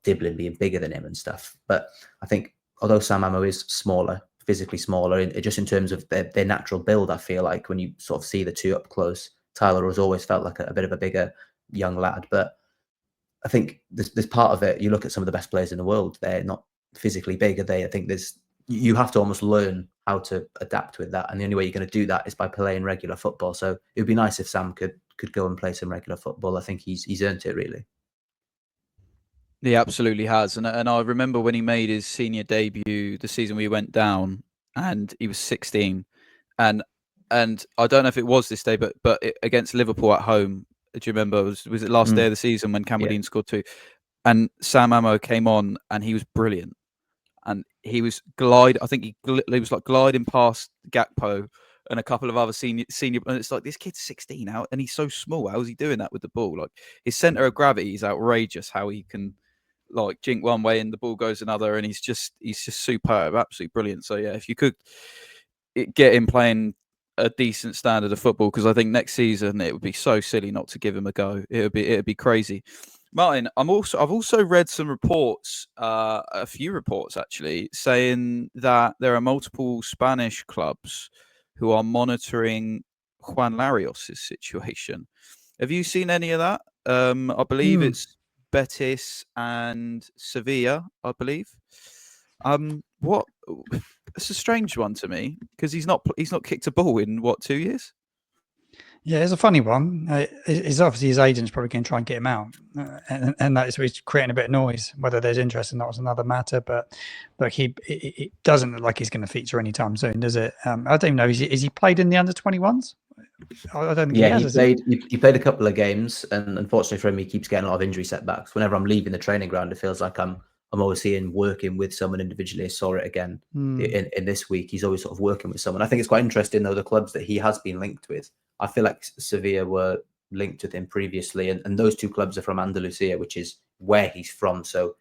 Diblin being bigger than him and stuff. But I think although Sam Ammo is smaller, physically smaller, just in terms of their natural build, I feel like when you sort of see the two up close, Tyler has always felt like a bit of a bigger young lad. But I think there's part of it. You look at some of the best players in the world; they're not physically big, are they? I think you have to almost learn how to adapt with that, and the only way you're going to do that is by playing regular football. So it would be nice if Sam could go and play some regular football. I think he's earned it, really. He absolutely has, and I remember when he made his senior debut, the season we went down, and he was 16, and I don't know if it was this day, but against Liverpool at home. Do you remember? Was it last day of the season when Campbell Dean scored 2? And Sam Ammo came on, and he was brilliant. And he was I think he was like gliding past Gakpo and a couple of other senior. And it's like, this kid's 16 out, and he's so small. How is he doing that with the ball? Like, his center of gravity is outrageous. How he can like jink one way and the ball goes another, and he's just superb, absolutely brilliant. So yeah, if you could get him playing a decent standard of football, because I think next season it would be so silly not to give him a go. It would be crazy. Martin, I've also read some reports, a few reports actually, saying that there are multiple Spanish clubs who are monitoring Juan Larios' situation. Have you seen any of that? I believe it's Betis and Sevilla, I believe. What? It's a strange one to me, because he's not kicked a ball in 2 years. Yeah, it's a funny one. It's obviously his agent's probably going to try and get him out, and that is he's creating a bit of noise. Whether there's interest or not is another matter. But look, it doesn't look like he's going to feature anytime soon, does it? I don't even know. Is he played in the under-21s? I don't think he has. He played a couple of games, and unfortunately for him, he keeps getting a lot of injury setbacks. Whenever I'm leaving the training ground, it feels like I'm always seeing working with someone individually. I saw it again in this week. He's always sort of working with someone. I think it's quite interesting, though, the clubs that he has been linked with. I feel like Sevilla were linked with him previously, and those two clubs are from Andalusia, which is where he's from. So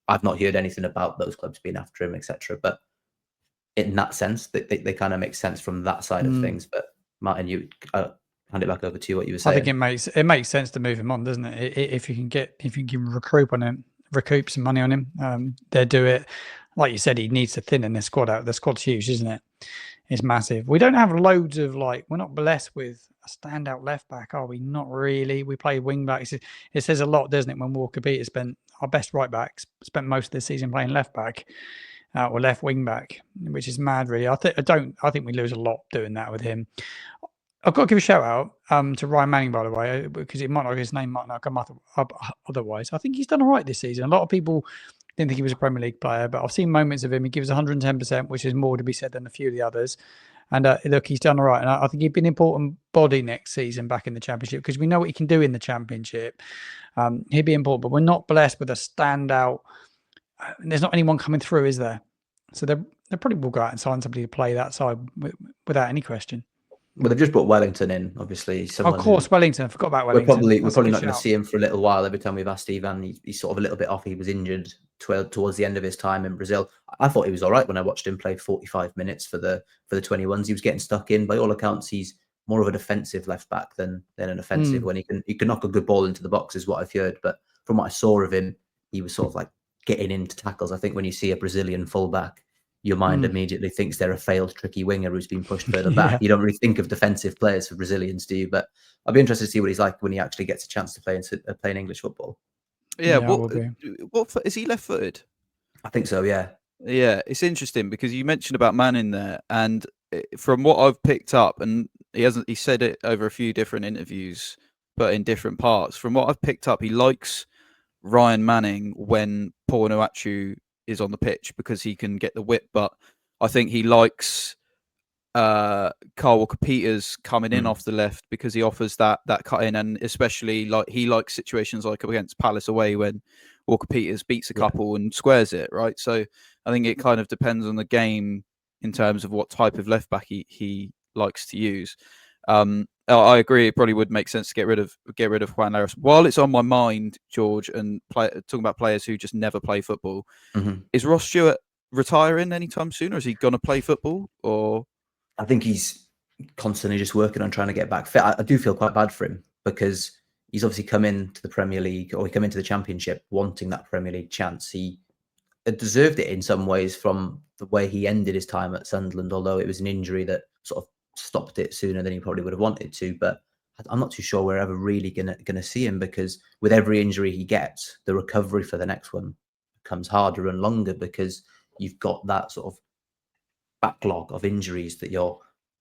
I've not heard anything about those clubs being after him, etc. But in that sense, they kind of make sense from that side of things. But Martin, you hand it back over to you. What you were saying? I think it makes sense to move him on, doesn't it? If you can recoup some money on him, they'll do it. Like you said, he needs to thin the squad out. The squad's huge, isn't it? It's massive. We don't have loads of we're not blessed with a standout left back, are we? Not really. We play wing backs. It says a lot, doesn't it? When Walker Peters our best right back spent most of the season playing left back or left wing back, which is mad, really. I think we lose a lot doing that with him. I've got to give a shout out to Ryan Manning, by the way, because his name might not come up otherwise. I think he's done all right this season. A lot of people didn't think he was a Premier League player, but I've seen moments of him. He gives 110%, which is more to be said than a few of the others. And look, he's done all right. And I think he'd be an important body next season back in the Championship, because we know what he can do in the Championship. He'd be important, but we're not blessed with a standout. There's not anyone coming through, is there? So they probably will go out and sign somebody to play that side without any question. Well, they've just brought Wellington in, obviously. Of course, Wellington. I forgot about Wellington. We're probably not going to see him for a little while. Every time we've asked Ivan, he's sort of a little bit off. He was injured towards the end of his time in Brazil. I thought he was all right when I watched him play 45 minutes for the 21s. He was getting stuck in. By all accounts, he's more of a defensive left back than an offensive. When he can knock a good ball into the box, is what I've heard. But from what I saw of him, he was sort of like getting into tackles. I think when you see a Brazilian fullback, your mind immediately thinks they're a failed tricky winger who's been pushed further back. You don't really think of defensive players for Brazilians, do you? But I'll be interested to see what he's like when he actually gets a chance to play in English football. Yeah, what is he left-footed? I think so. Yeah. Yeah, it's interesting because you mentioned about Manning there, and from what I've picked up, and he said it over a few different interviews, but in different parts. From what I've picked up, he likes Ryan Manning when Paul Onuachu is on the pitch because he can get the whip, but I think he likes Carl Walker-Peters coming in off the left because he offers that cut in, and especially he likes situations like against Palace away when Walker-Peters beats a couple and squares it, right? So I think it kind of depends on the game in terms of what type of left back he likes to use. I agree. It probably would make sense to get rid of Juan Laris. While it's on my mind, George, and talking about players who just never play football, is Ross Stewart retiring anytime soon, or is he going to play football? Or I think he's constantly just working on trying to get back fit. I do feel quite bad for him because he's obviously come into the Premier League, or he come into the Championship wanting that Premier League chance. He deserved it in some ways from the way he ended his time at Sunderland, although it was an injury that sort of stopped it sooner than he probably would have wanted to. But I'm not too sure we're ever really gonna see him, because with every injury he gets, the recovery for the next one becomes harder and longer, because you've got that sort of backlog of injuries that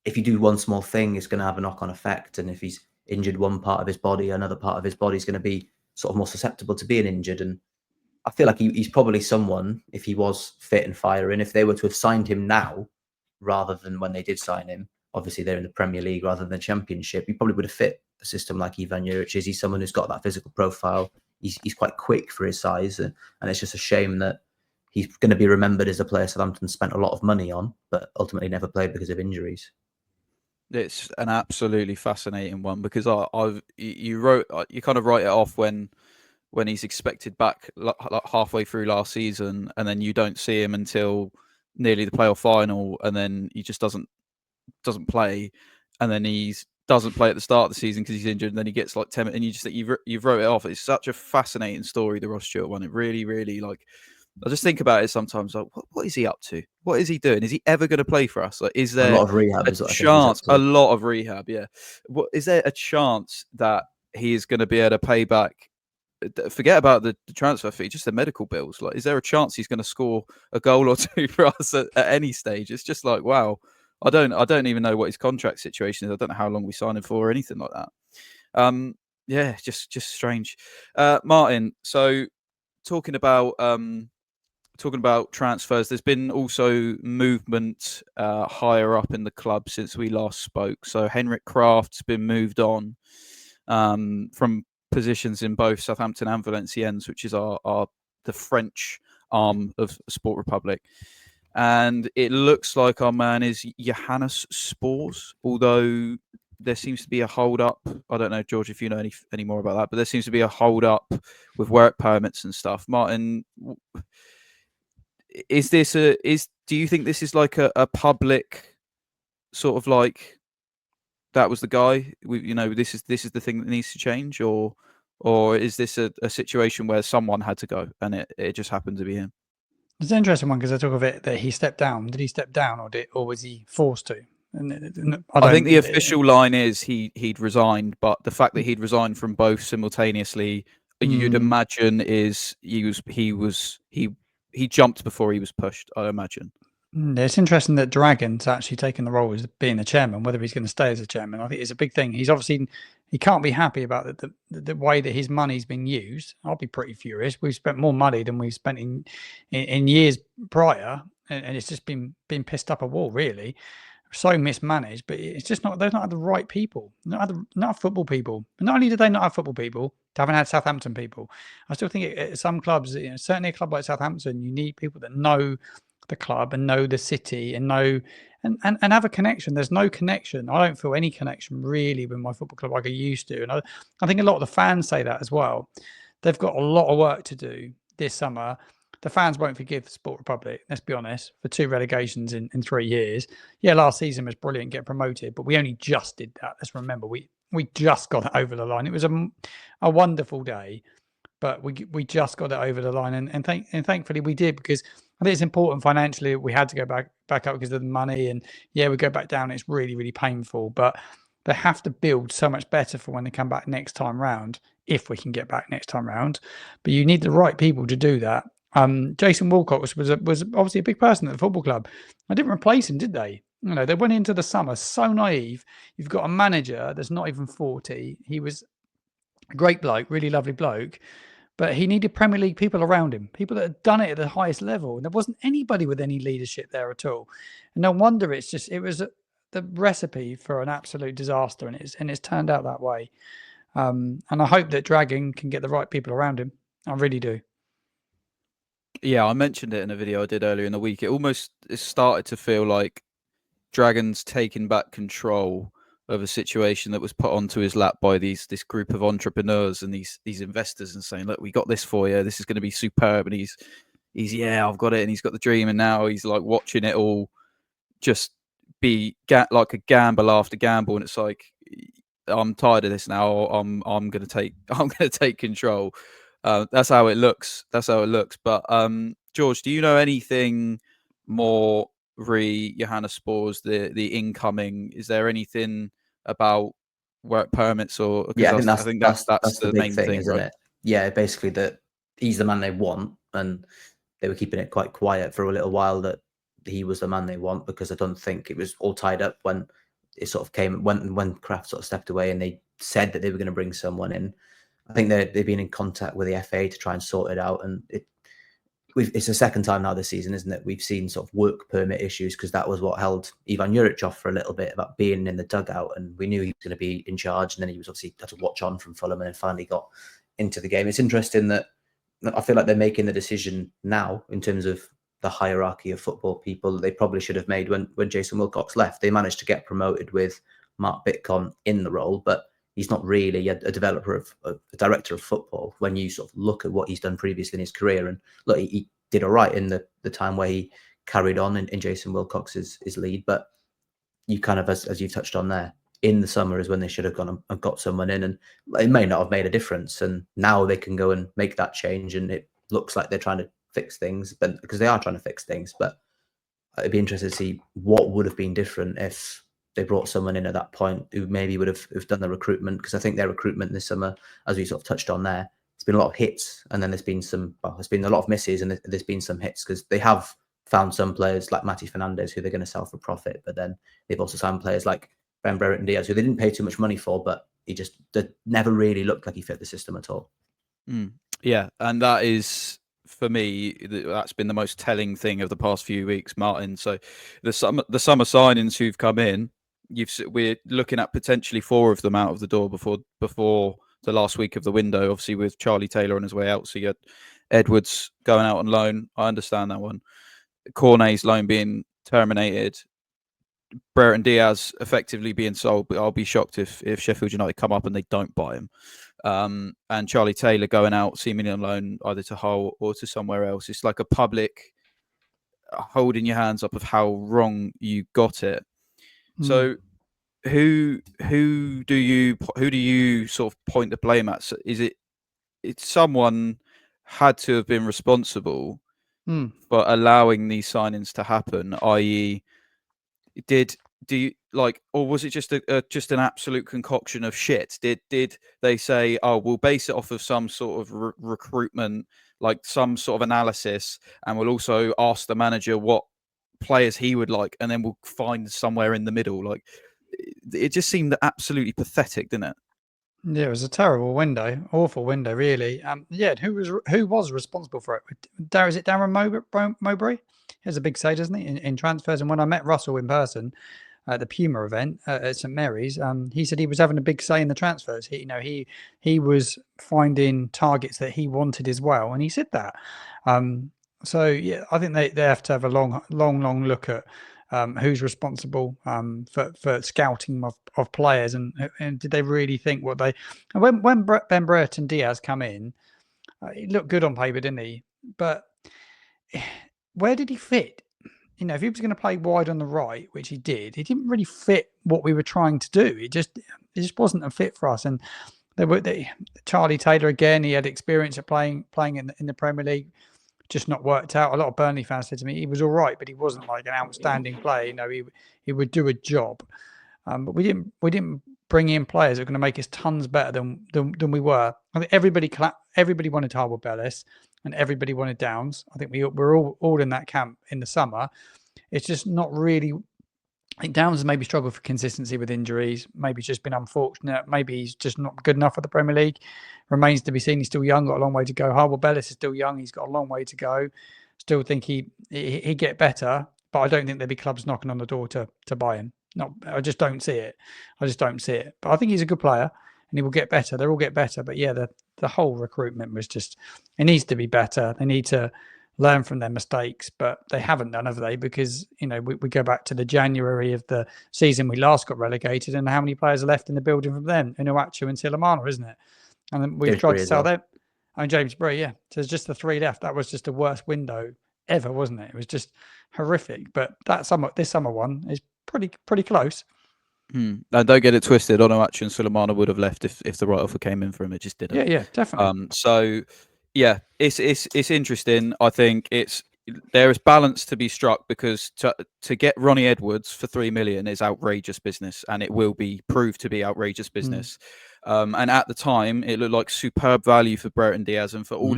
if you do one small thing, it's going to have a knock-on effect. And if he's injured one part of his body, another part of his body is going to be sort of more susceptible to being injured. And I feel like he's probably someone, if he was fit and firing, if they were to have signed him now rather than when they did sign him, obviously they're in the Premier League rather than the Championship, he probably would have fit a system like Ivan Juric is. He's someone who's got that physical profile. He's quite quick for his size, and it's just a shame that he's going to be remembered as a player Southampton spent a lot of money on, but ultimately never played because of injuries. It's an absolutely fascinating one, because you kind of write it off when he's expected back like halfway through last season, and then you don't see him until nearly the playoff final, and then he just doesn't play, and then he doesn't play at the start of the season because he's injured, and then he gets like 10, and you just think you've wrote it off. It's such a fascinating story, the Ross Stewart one. It really, really, like, I just think about it sometimes, like, what is he up to? What is he doing? Is he ever going to play for us? Like, is there a lot of rehab? a chance? A lot of rehab, yeah. What is there a chance that he is going to be able to pay back? Forget about the transfer fee, just the medical bills. Like, is there a chance he's going to score a goal or two for us at any stage? It's just like, wow. I don't even know what his contract situation is. I don't know how long we sign him for or anything like that. Yeah, just strange. Martin, so talking about transfers, there's been also movement higher up in the club since we last spoke. So Henrik Kraft's been moved on from positions in both Southampton and Valenciennes, which is the French arm of Sport Republic. And it looks like our man is Johannes Spors, although there seems to be a hold up. I don't know, George, if you know any more about that, but there seems to be a hold up with work permits and stuff. Martin, do you think this is like a public sort of like, that was the guy, this is the thing that needs to change, or is this a situation where someone had to go and it just happened to be him? It's an interesting one, because I talk of it that he stepped down. Did he step down, or was he forced to? And I think the official line is he'd resigned, but the fact that he'd resigned from both simultaneously, you'd imagine is he jumped before he was pushed, I imagine. It's interesting that Dragon's actually taken the role as being the chairman. Whether he's going to stay as a chairman, I think it's a big thing. He's obviously, he can't be happy about the way that his money's been used. I'll be pretty furious. We've spent more money than we've spent in years prior, and it's just been pissed up a wall, really. So mismanaged, but it's just not. They've not had the right people. Not football people. And not only did they not have football people, they haven't had Southampton people. I still think at some clubs, certainly a club like Southampton, you need people that know the club and know the city and know and have a connection. There's no connection. I don't feel any connection really with my football club like I used to, and I think a lot of the fans say that as well. They've got a lot of work to do this summer. The fans won't forgive Sport Republic, let's be honest, for 2 relegations in 3 years. Yeah, last season was brilliant, get promoted, but we only just did that. Let's remember, we just got it over the line. It was a wonderful day, but we just got it over the line, and thankfully we did, because I think it's important financially. We had to go back up because of the money, and yeah, we go back down. It's really, really painful, but they have to build so much better for when they come back next time round, if we can get back next time round. But you need the right people to do that. Jason Walcott was obviously a big person at the football club. I didn't replace him, did they? They went into the summer so naive. You've got a manager that's not even 40. He was a great bloke, really lovely bloke, but he needed Premier League people around him, people that had done it at the highest level. And there wasn't anybody with any leadership there at all. And no wonder it was the recipe for an absolute disaster, and it's turned out that way. And I hope that Dragon can get the right people around him. I really do. Yeah, I mentioned it in a video I did earlier in the week. It started to feel like Dragon's taking back control of a situation that was put onto his lap by this group of entrepreneurs and these investors, and saying, look, we got this for you, this is going to be superb. And he's yeah, I've got it, and he's got the dream, and now he's like watching it all just be like a gamble after gamble, and it's like, I'm tired of this now. I'm going to take control. That's how it looks. But George, do you know anything more Johannes Spores, the incoming? Is there anything about work permits or? Yeah, I think that's the the big main thing, thing, isn't right? it? Yeah, basically that he's the man they want, and they were keeping it quite quiet for a little while that he was the man they want, because I don't think it was all tied up when it sort of came when Kraft sort of stepped away and they said that they were going to bring someone in. I think they've been in contact with the FA to try and sort it out, and it's the second time now this season, isn't it? We've seen sort of work permit issues, because that was what held Ivan Juric off for a little bit, about being in the dugout, and we knew he was going to be in charge, and then he was obviously had to watch on from Fulham, and then finally got into the game. It's interesting that I feel like they're making the decision now in terms of the hierarchy of football people that they probably should have made when Jason Wilcox left. They managed to get promoted with Mark Bitcon in the role, but he's not really a director of football when you sort of look at what he's done previously in his career. And look, he did all right in the time where he carried on in Jason Wilcox's lead. But you kind of, as you've touched on there, in the summer is when they should have gone and got someone in, and it may not have made a difference. And now they can go and make that change, and it looks like they're trying to fix things, but because they are trying to fix things. But it'd be interesting to see what would have been different if they brought someone in at that point who maybe would have done the recruitment, because I think their recruitment this summer, as we sort of touched on there, it's been a lot of hits, and then there's been a lot of misses, and there's been some hits, because they have found some players like Matty Fernandez who they're going to sell for profit, but then they've also signed players like Ben Brereton Diaz who they didn't pay too much money for, but he just never really looked like he fit the system at all. Yeah, and that is, for me, that's been the most telling thing of the past few weeks, Martin. So the summer signings who've come in, we're looking at potentially 4 of them out of the door before the last week of the window. Obviously, with Charlie Taylor on his way out, so you had Edwards going out on loan. I understand that one. Cornet's loan being terminated. Brereton Diaz effectively being sold, but I'll be shocked if Sheffield United come up and they don't buy him. And Charlie Taylor going out seemingly on loan either to Hull or to somewhere else. It's like a public holding your hands up of how wrong you got it. So who do you sort of point the blame at? So is it's someone had to have been responsible for allowing these signings to happen, i.e. or was it just just an absolute concoction of shit? Did they say, oh, we'll base it off of some sort of recruitment, like some sort of analysis, and we'll also ask the manager what players he would like, and then we'll find somewhere in the middle? Like, it just seemed absolutely pathetic, didn't it? Yeah, it was a terrible window, awful window, really. Yeah, who was responsible for it? Is it Darren Mowbray? He has a big say, doesn't he, in transfers? And when I met Russell in person at the Puma event at St Mary's, he said he was having a big say in the transfers. He was finding targets that he wanted as well, and he said that. So yeah, I think they have to have a long look at who's responsible for scouting of players, and did they really think what they... When Ben Brereton Diaz come in, he looked good on paper, didn't he? But where did he fit? You know, if he was going to play wide on the right, which he didn't really fit what we were trying to do. It just wasn't a fit for us. And Charlie Taylor, again, he had experience of playing in the Premier League, just not worked out. A lot of Burnley fans said to me he was all right, but he wasn't like an outstanding player. You know, he would do a job. But we didn't bring in players that are going to make us tons better than we were. I think everybody wanted Harwood Bellis and everybody wanted Downs. I think we're all in that camp in the summer. It's just not really... I think Downs has maybe struggled for consistency with injuries. Maybe he's just been unfortunate. Maybe he's just not good enough for the Premier League. Remains to be seen. He's still young, got a long way to go. Harwood Bellis is still young. He's got a long way to go. Still think he'd get better, but I don't think there'd be clubs knocking on the door to buy him. No, I just don't see it. But I think he's a good player and he will get better. They'll all get better. But yeah, the whole recruitment was just... It needs to be better. They need to learn from their mistakes, but they haven't done, have they? Because, we go back to the January of the season we last got relegated, and how many players are left in the building from then? Inuachu and Silamana, isn't it? And then we've James tried Bree to as sell well. them. James Bree, yeah. So there's just the 3 left. That was just the worst window ever, wasn't it? It was just horrific. But this summer one is pretty close. And don't get it twisted. Onuachu and Sulemana would have left if the right offer came in for him. It just didn't. Yeah, definitely. So yeah, it's interesting. I think there is balance to be struck, because to get Ronnie Edwards for 3 million is outrageous business, and it will be proved to be outrageous business. And at the time, it looked like superb value for Brereton Diaz, and for all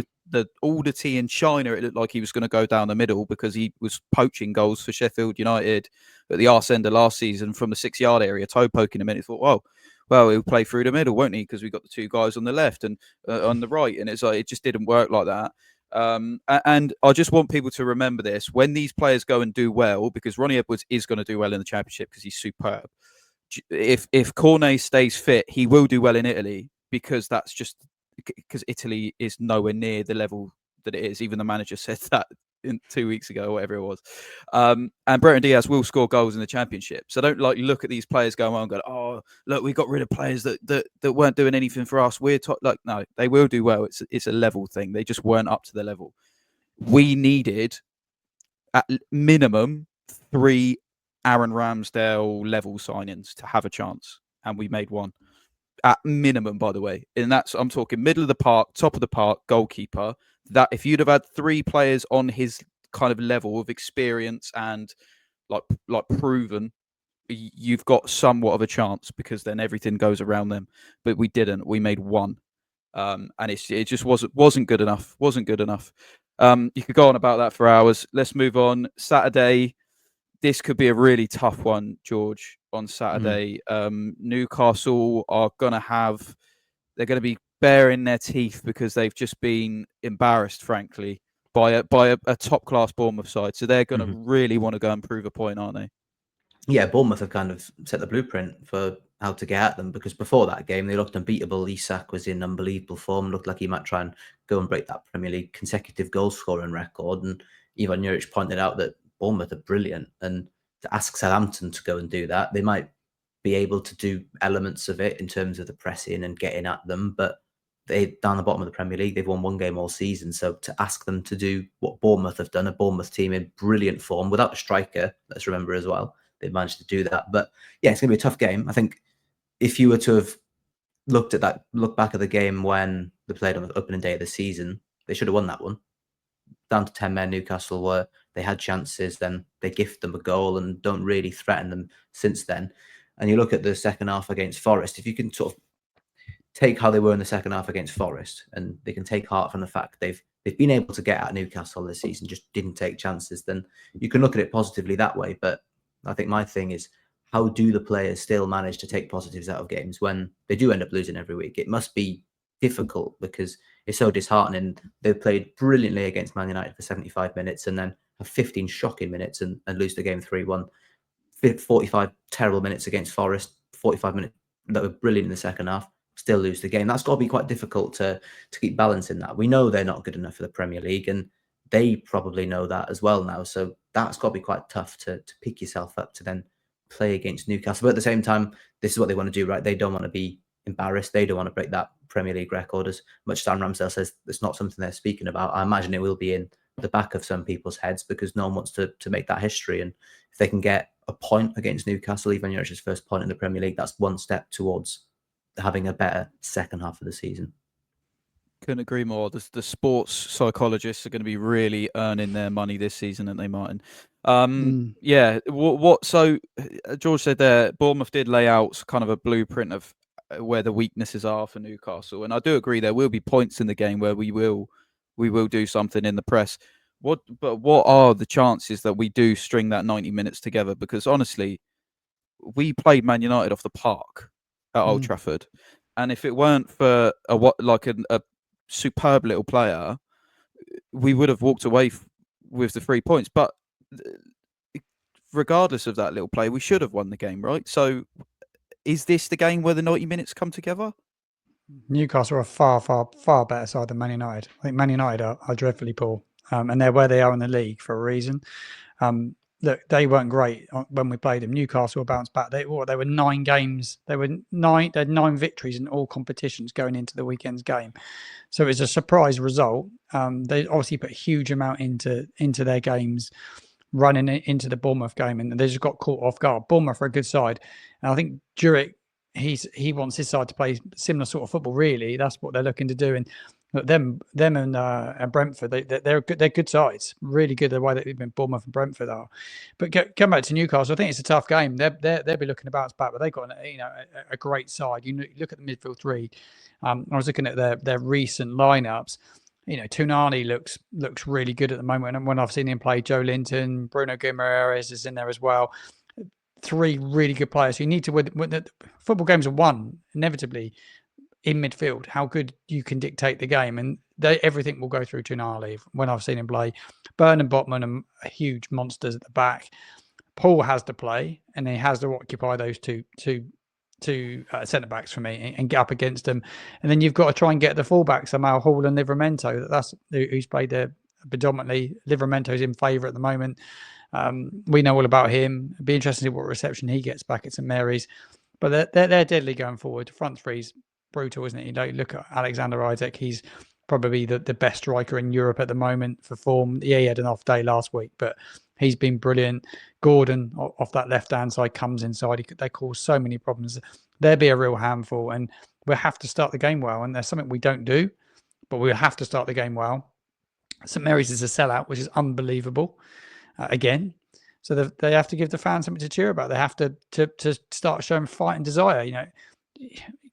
the tea in China, it looked like he was going to go down the middle, because he was poaching goals for Sheffield United at the arse end of last season from the 6-yard area, toe poking him in. He thought, well, he'll play through the middle, won't he? Because we've got the 2 guys on the left and on the right, and it's like it just didn't work like that. And I just want people to remember this when these players go and do well, because Ronnie Edwards is going to do well in the Championship because he's superb. If Cornet stays fit, he will do well in Italy, because that's just because Italy is nowhere near the level that it is. Even the manager said that 2 weeks ago, or whatever it was. And Brereton Diaz will score goals in the Championship. So don't look at these players going on and go, oh, look, we got rid of players that weren't doing anything for us. We're no, they will do well. It's a level thing. They just weren't up to the level. We needed at minimum 3 Aaron Ramsdale level signings to have a chance, and we made 1 at minimum, by the way. And I'm talking middle of the park, top of the park, goalkeeper. That if you'd have had 3 players on his kind of level of experience and like proven, you've got somewhat of a chance, because then everything goes around them. But we didn't. We made 1, and it just wasn't good enough. Wasn't good enough. You could go on about that for hours. Let's move on. Saturday. This could be a really tough one, George, on Saturday. Newcastle are they're going to be baring their teeth, because they've just been embarrassed, frankly, by a top class Bournemouth side. So they're going to really want to go and prove a point, aren't they? Yeah, Bournemouth have kind of set the blueprint for how to get at them, because before that game they looked unbeatable. Isak was in unbelievable form, looked like he might try and go and break that Premier League consecutive goal scoring record. And Ivan Juric pointed out that Bournemouth are brilliant, and to ask Southampton to go and do that, they might be able to do elements of it in terms of the pressing and getting at them, but they're down the bottom of the Premier League. They've won 1 game all season. So to ask them to do what Bournemouth have done, a Bournemouth team in brilliant form without a striker, let's remember as well, they've managed to do that. But yeah, it's going to be a tough game. I think if you were to have look back at the game when they played on the opening day of the season, they should have won that one. Down to 10 men, Newcastle were. They had chances, then they gift them a goal and don't really threaten them since then. And you look at the second half against Forest, if you can sort of take how they were in the second half against Forest, and they can take heart from the fact they've been able to get at Newcastle this season, just didn't take chances, then you can look at it positively that way. But I think my thing is, how do the players still manage to take positives out of games when they do end up losing every week? It must be difficult, because it's so disheartening. They've played brilliantly against Man United for 75 minutes and then have 15 shocking minutes and lose the game 3-1. 45 terrible minutes against Forest, 45 minutes that were brilliant in the second half, still lose the game. That's got to be quite difficult to keep balancing that. We know they're not good enough for the Premier League, and they probably know that as well now. So that's got to be quite tough to pick yourself up to then play against Newcastle. But at the same time, this is what they want to do, right? They don't want to be embarrassed. They don't want to break that Premier League record. As much as Aaron Ramsdale says it's not something they're speaking about, I imagine it will be in the back of some people's heads, because no one wants to make that history. And if they can get a point against Newcastle, even Juric's first point in the Premier League, that's 1 step towards having a better second half of the season. Couldn't agree more. The sports psychologists are going to be really earning their money this season, aren't they, Martin? Yeah. So George said there, Bournemouth did lay out kind of a blueprint of where the weaknesses are for Newcastle, and I do agree there will be points in the game where we will do something in the press. What are the chances that we do string that 90 minutes together? Because honestly, we played Man United off the park at Old Trafford, and if it weren't for a superb little player, we would have walked away with the 3 points. But regardless of that little play, we should have won the game, right? So is this the game where the 90 minutes come together? Newcastle are a far better side than Man United. I think Man United are dreadfully poor. and they're where they are in the league for a reason. Look, they weren't great when we played them. Newcastle bounced back. They were 9 games. They had 9 victories in all competitions going into the weekend's game. So it was a surprise result. They obviously put a huge amount into their games, running into the Bournemouth game, and they just got caught off guard. Bournemouth are a good side, and I think Jurek, he wants his side to play similar sort of football. Really, that's what they're looking to do. And them and Brentford, they're good sides, really good the way that even Bournemouth and Brentford are. But come back to Newcastle, I think it's a tough game. They'll be looking to bounce back, but they've got a great side. You look at the midfield three. I was looking at their recent lineups. Tunani looks really good at the moment, and when I've seen him play, Joe Linton, Bruno Guimaraes is in there as well. 3 really good players. You need to when the football games are won inevitably in midfield, how good you can dictate the game, and everything will go through Tunali. When I've seen him play, Burn and Botman are huge monsters at the back. Paul has to play, and he has to occupy those two centre backs for me and get up against them. And then you've got to try and get the fullbacks somehow, Hall and Livramento. That's who's played there predominantly. Livramento's in favour at the moment. We know all about him. It'd be interesting to see what reception he gets back at St Mary's. But they're deadly going forward. The front three's brutal, isn't it? You look at Alexander Isaac. He's probably the best striker in Europe at the moment for form. Yeah, he had an off day last week, but he's been brilliant. Gordon off that left-hand side comes inside. They cause so many problems. They'll be a real handful, and we'll have to start the game well. And there's something we don't do, but we'll have to start the game well. St Mary's is a sellout, which is unbelievable. Again, so they have to give the fans something to cheer about. They have to start showing fight and desire.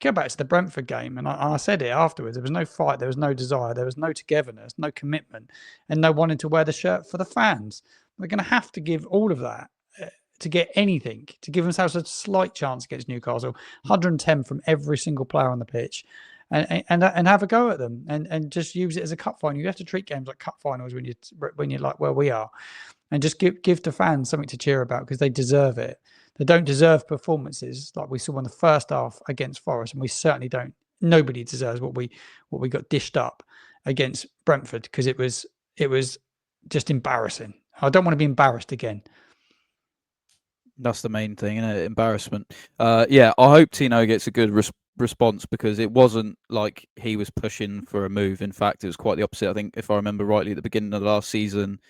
Go back to the Brentford game, and I said it afterwards. There was no fight, there was no desire, there was no togetherness, no commitment, and no wanting to wear the shirt for the fans. They're going to have to give all of that to get anything, to give themselves a slight chance against Newcastle. 110 from every single player on the pitch, and have a go at them, and just use it as a cup final. You have to treat games like cup finals when you're like where we are, and just give the fans something to cheer about, because they deserve it. They don't deserve performances like we saw in the first half against Forest, and we certainly don't. Nobody deserves what we got dished up against Brentford, because it was just embarrassing. I don't want to be embarrassed again. That's the main thing, isn't it? Embarrassment. Yeah, I hope Tino gets a good response, because it wasn't like he was pushing for a move. In fact, it was quite the opposite. I think, if I remember rightly, at the beginning of the last season,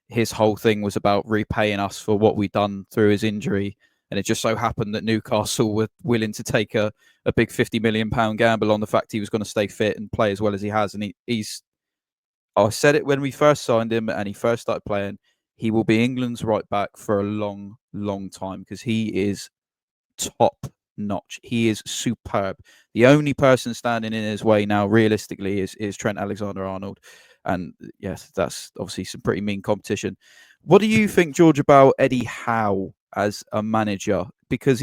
his whole thing was about repaying us for what we'd done through his injury. And it just so happened that Newcastle were willing to take a big £50 million gamble on the fact he was going to stay fit and play as well as he has. And I said it when we first signed him and he first started playing, he will be England's right back for a long, long time, because he is top notch. He is superb. The only person standing in his way now, realistically, is Trent Alexander-Arnold. And yes, that's obviously some pretty mean competition. What do you think, George, about Eddie Howe as a manager? Because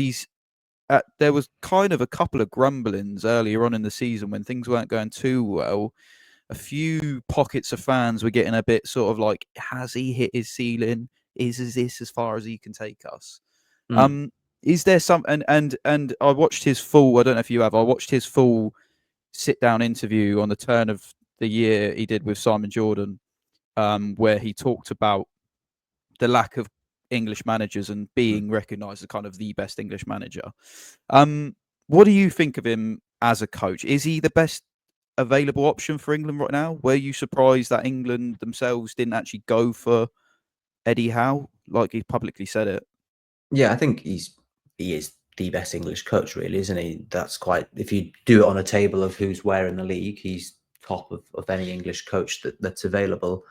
there was kind of a couple of grumblings earlier on in the season when things weren't going too well. A few pockets of fans were getting a bit sort of like, has he hit his ceiling? Is this as far as he can take us? Is there some, and I watched his full, I don't know if you have, I watched his full sit-down interview on the turn of the year he did with Simon Jordan, where he talked about the lack of English managers and being recognised as kind of the best English manager. What do you think of him as a coach? Is he the best available option for England right now? Were you surprised that England themselves didn't actually go for Eddie Howe, like he publicly said it? Yeah, I think he is the best English coach, really, isn't he? That's quite, if you do it on a table of who's where in the league, he's top of any English coach that's available.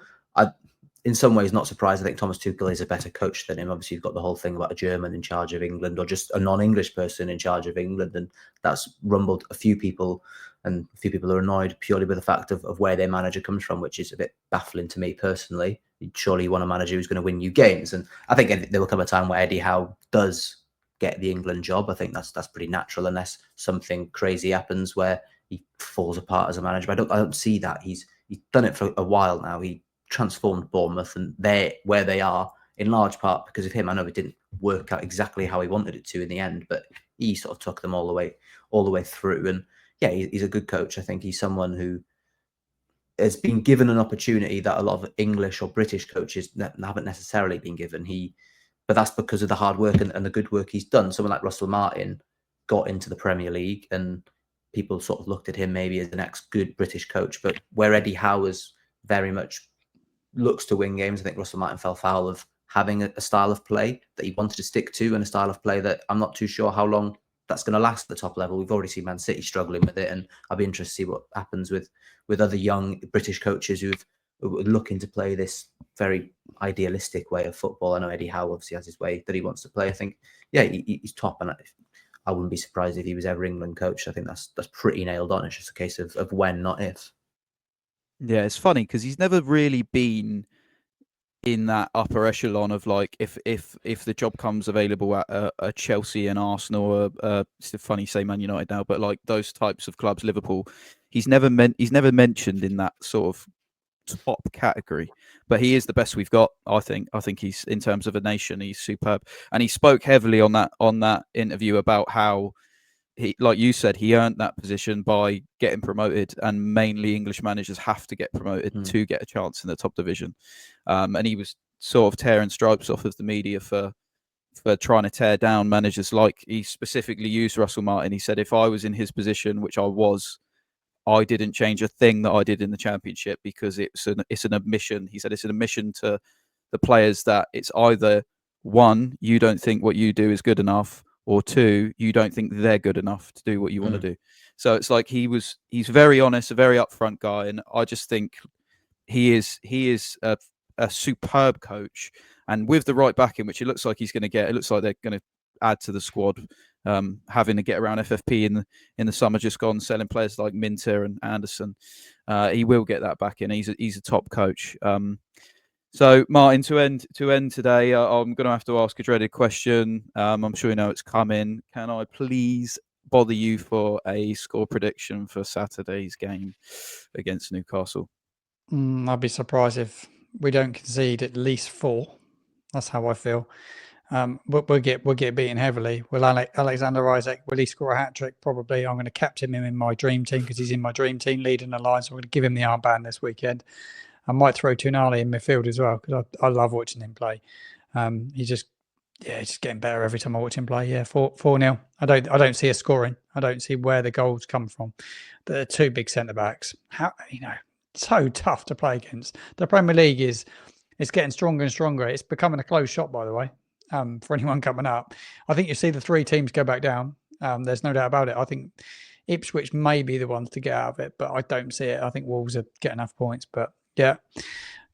In some ways, not surprised. I think Thomas Tuchel is a better coach than him. Obviously, you've got the whole thing about a German in charge of England, or just a non-English person in charge of England, and that's rumbled a few people, and a few people are annoyed purely with the fact of where their manager comes from, which is a bit baffling to me personally. Surely you want a manager who's going to win you games, and I think there will come a time where Eddie Howe does get the England job. I think that's pretty natural, unless something crazy happens where he falls apart as a manager. But I don't see that. He's done it for a while now. He transformed Bournemouth, and they're where they are in large part because of him. I know it didn't work out exactly how he wanted it to in the end, but he sort of took them all the way through. And yeah, he's a good coach. I think he's someone who has been given an opportunity that a lot of English or British coaches haven't necessarily been given. But that's because of the hard work and the good work he's done. Someone like Russell Martin got into the Premier League, and people sort of looked at him maybe as the next good British coach. But where Eddie Howe is very much looks to win games, I think Russell Martin fell foul of having a style of play that he wanted to stick to, and a style of play that I'm not too sure how long that's going to last at the top level. We've already seen Man City struggling with it, and I'll be interested to see what happens with other young British coaches who are looking to play this very idealistic way of football. I know Eddie Howe obviously has his way that he wants to play. I think, yeah, he's top, and I wouldn't be surprised if he was ever England coach. I think that's pretty nailed on. It's just a case of when, not if. Yeah, it's funny because he's never really been in that upper echelon of like if the job comes available at a Chelsea and Arsenal, or it's funny say Man United now, but like those types of clubs, Liverpool, he's never mentioned in that sort of top category. But he is the best we've got. I think he's, in terms of a nation, he's superb. And he spoke heavily on that interview about how he, like you said, he earned that position by getting promoted, and mainly English managers have to get promoted to get a chance in the top division. And he was sort of tearing stripes off of the media for trying to tear down managers. Like, he specifically used Russell Martin. He said, if I was in his position, which I was, I didn't change a thing that I did in the Championship, because it's an admission. He said it's an admission to the players that it's either, one, you don't think what you do is good enough, or two, you don't think they're good enough to do what you want to do. So it's like he's very honest, a very upfront guy, and I just think he is a superb coach, and with the right backing, which it looks like he's going to get, it looks like they're going to add to the squad, having to get around FFP in the summer just gone, selling players like Minter and Anderson. He will get that back in. He's a top coach. So, Martin, to end today, I'm going to have to ask a dreaded question. I'm sure you know it's coming. Can I please bother you for a score prediction for Saturday's game against Newcastle? I'd be surprised if we don't concede at least 4. That's how I feel. But we'll get beaten heavily. Will Alexander Isak, will he score a hat-trick? Probably. I'm going to captain him in my dream team because he's in my dream team leading the line. So I'm going to give him the armband this weekend. I might throw Tonali in midfield as well because I love watching him play. He's just getting better every time I watch him play. Yeah, 4-0. I don't see a scoring. I don't see where the goals come from. The 2 big centre backs. How, so tough to play against. The Premier League is getting stronger and stronger. It's becoming a close shot, by the way, for anyone coming up. I think you see the 3 teams go back down. There's no doubt about it. I think Ipswich may be the ones to get out of it, but I don't see it. I think Wolves are getting enough points, but yeah,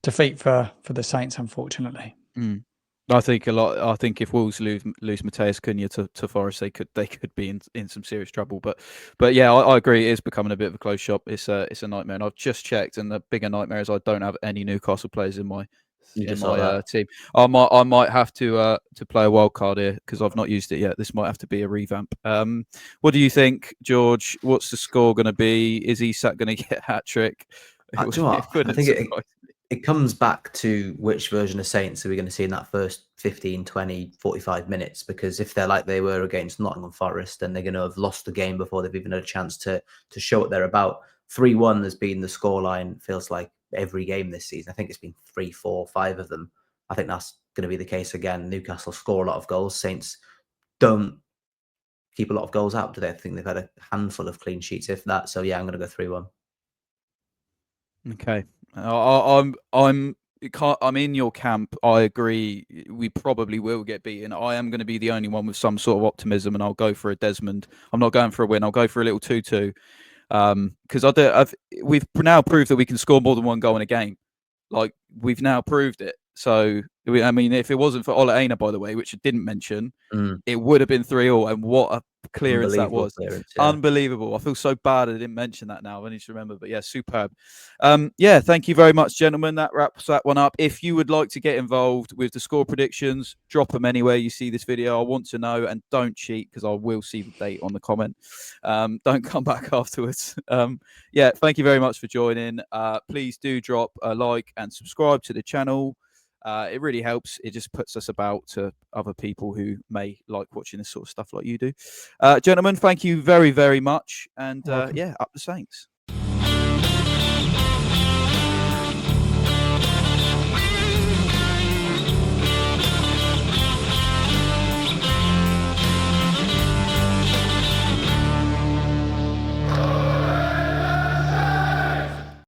defeat for the Saints, unfortunately. I think a lot. I think if Wolves lose Mateus Cunha to Forest, they could be in some serious trouble. But yeah, I agree. It is becoming a bit of a close shop. It's a nightmare. And I've just checked, and the bigger nightmare is I don't have any Newcastle players in my team. I might have to play a wild card here because I've not used it yet. This might have to be a revamp. What do you think, George? What's the score going to be? Is Isak going to get a hat trick? I think it comes back to which version of Saints are we going to see in that first 15, 20, 45 minutes, because if they're like they were against Nottingham Forest, then they're going to have lost the game before they've even had a chance to show what they're about. 3-1 has been the scoreline, feels like, every game this season. I think it's been 3, 4, 5 of them. I think that's going to be the case again. Newcastle score a lot of goals. Saints don't keep a lot of goals out, do they? I think they've had a handful of clean sheets, if that. So yeah, I'm going to go 3-1. Okay, I'm in your camp. I agree. We probably will get beaten. I am going to be the only one with some sort of optimism, and I'll go for a Desmond. I'm not going for a win. I'll go for a little 2-2, because we've now proved that we can score more than 1 goal in a game. Like, we've now proved it. So, I mean, if it wasn't for Ole Einar, by the way, which I didn't mention, it would have been 3-3, and what a clearance that was. Unbelievable. I feel so bad I didn't mention that now. I need to remember, but yeah, superb. Yeah, thank you very much, gentlemen. That wraps that one up. If you would like to get involved with the score predictions, drop them anywhere you see this video. I want to know, and don't cheat because I will see the date on the comment. Don't come back afterwards. Yeah, thank you very much for joining. Please do drop a like and subscribe to the channel. It really helps. It just puts us about to other people who may like watching this sort of stuff like you do. Gentlemen, thank you very, very much. And yeah, up the Saints.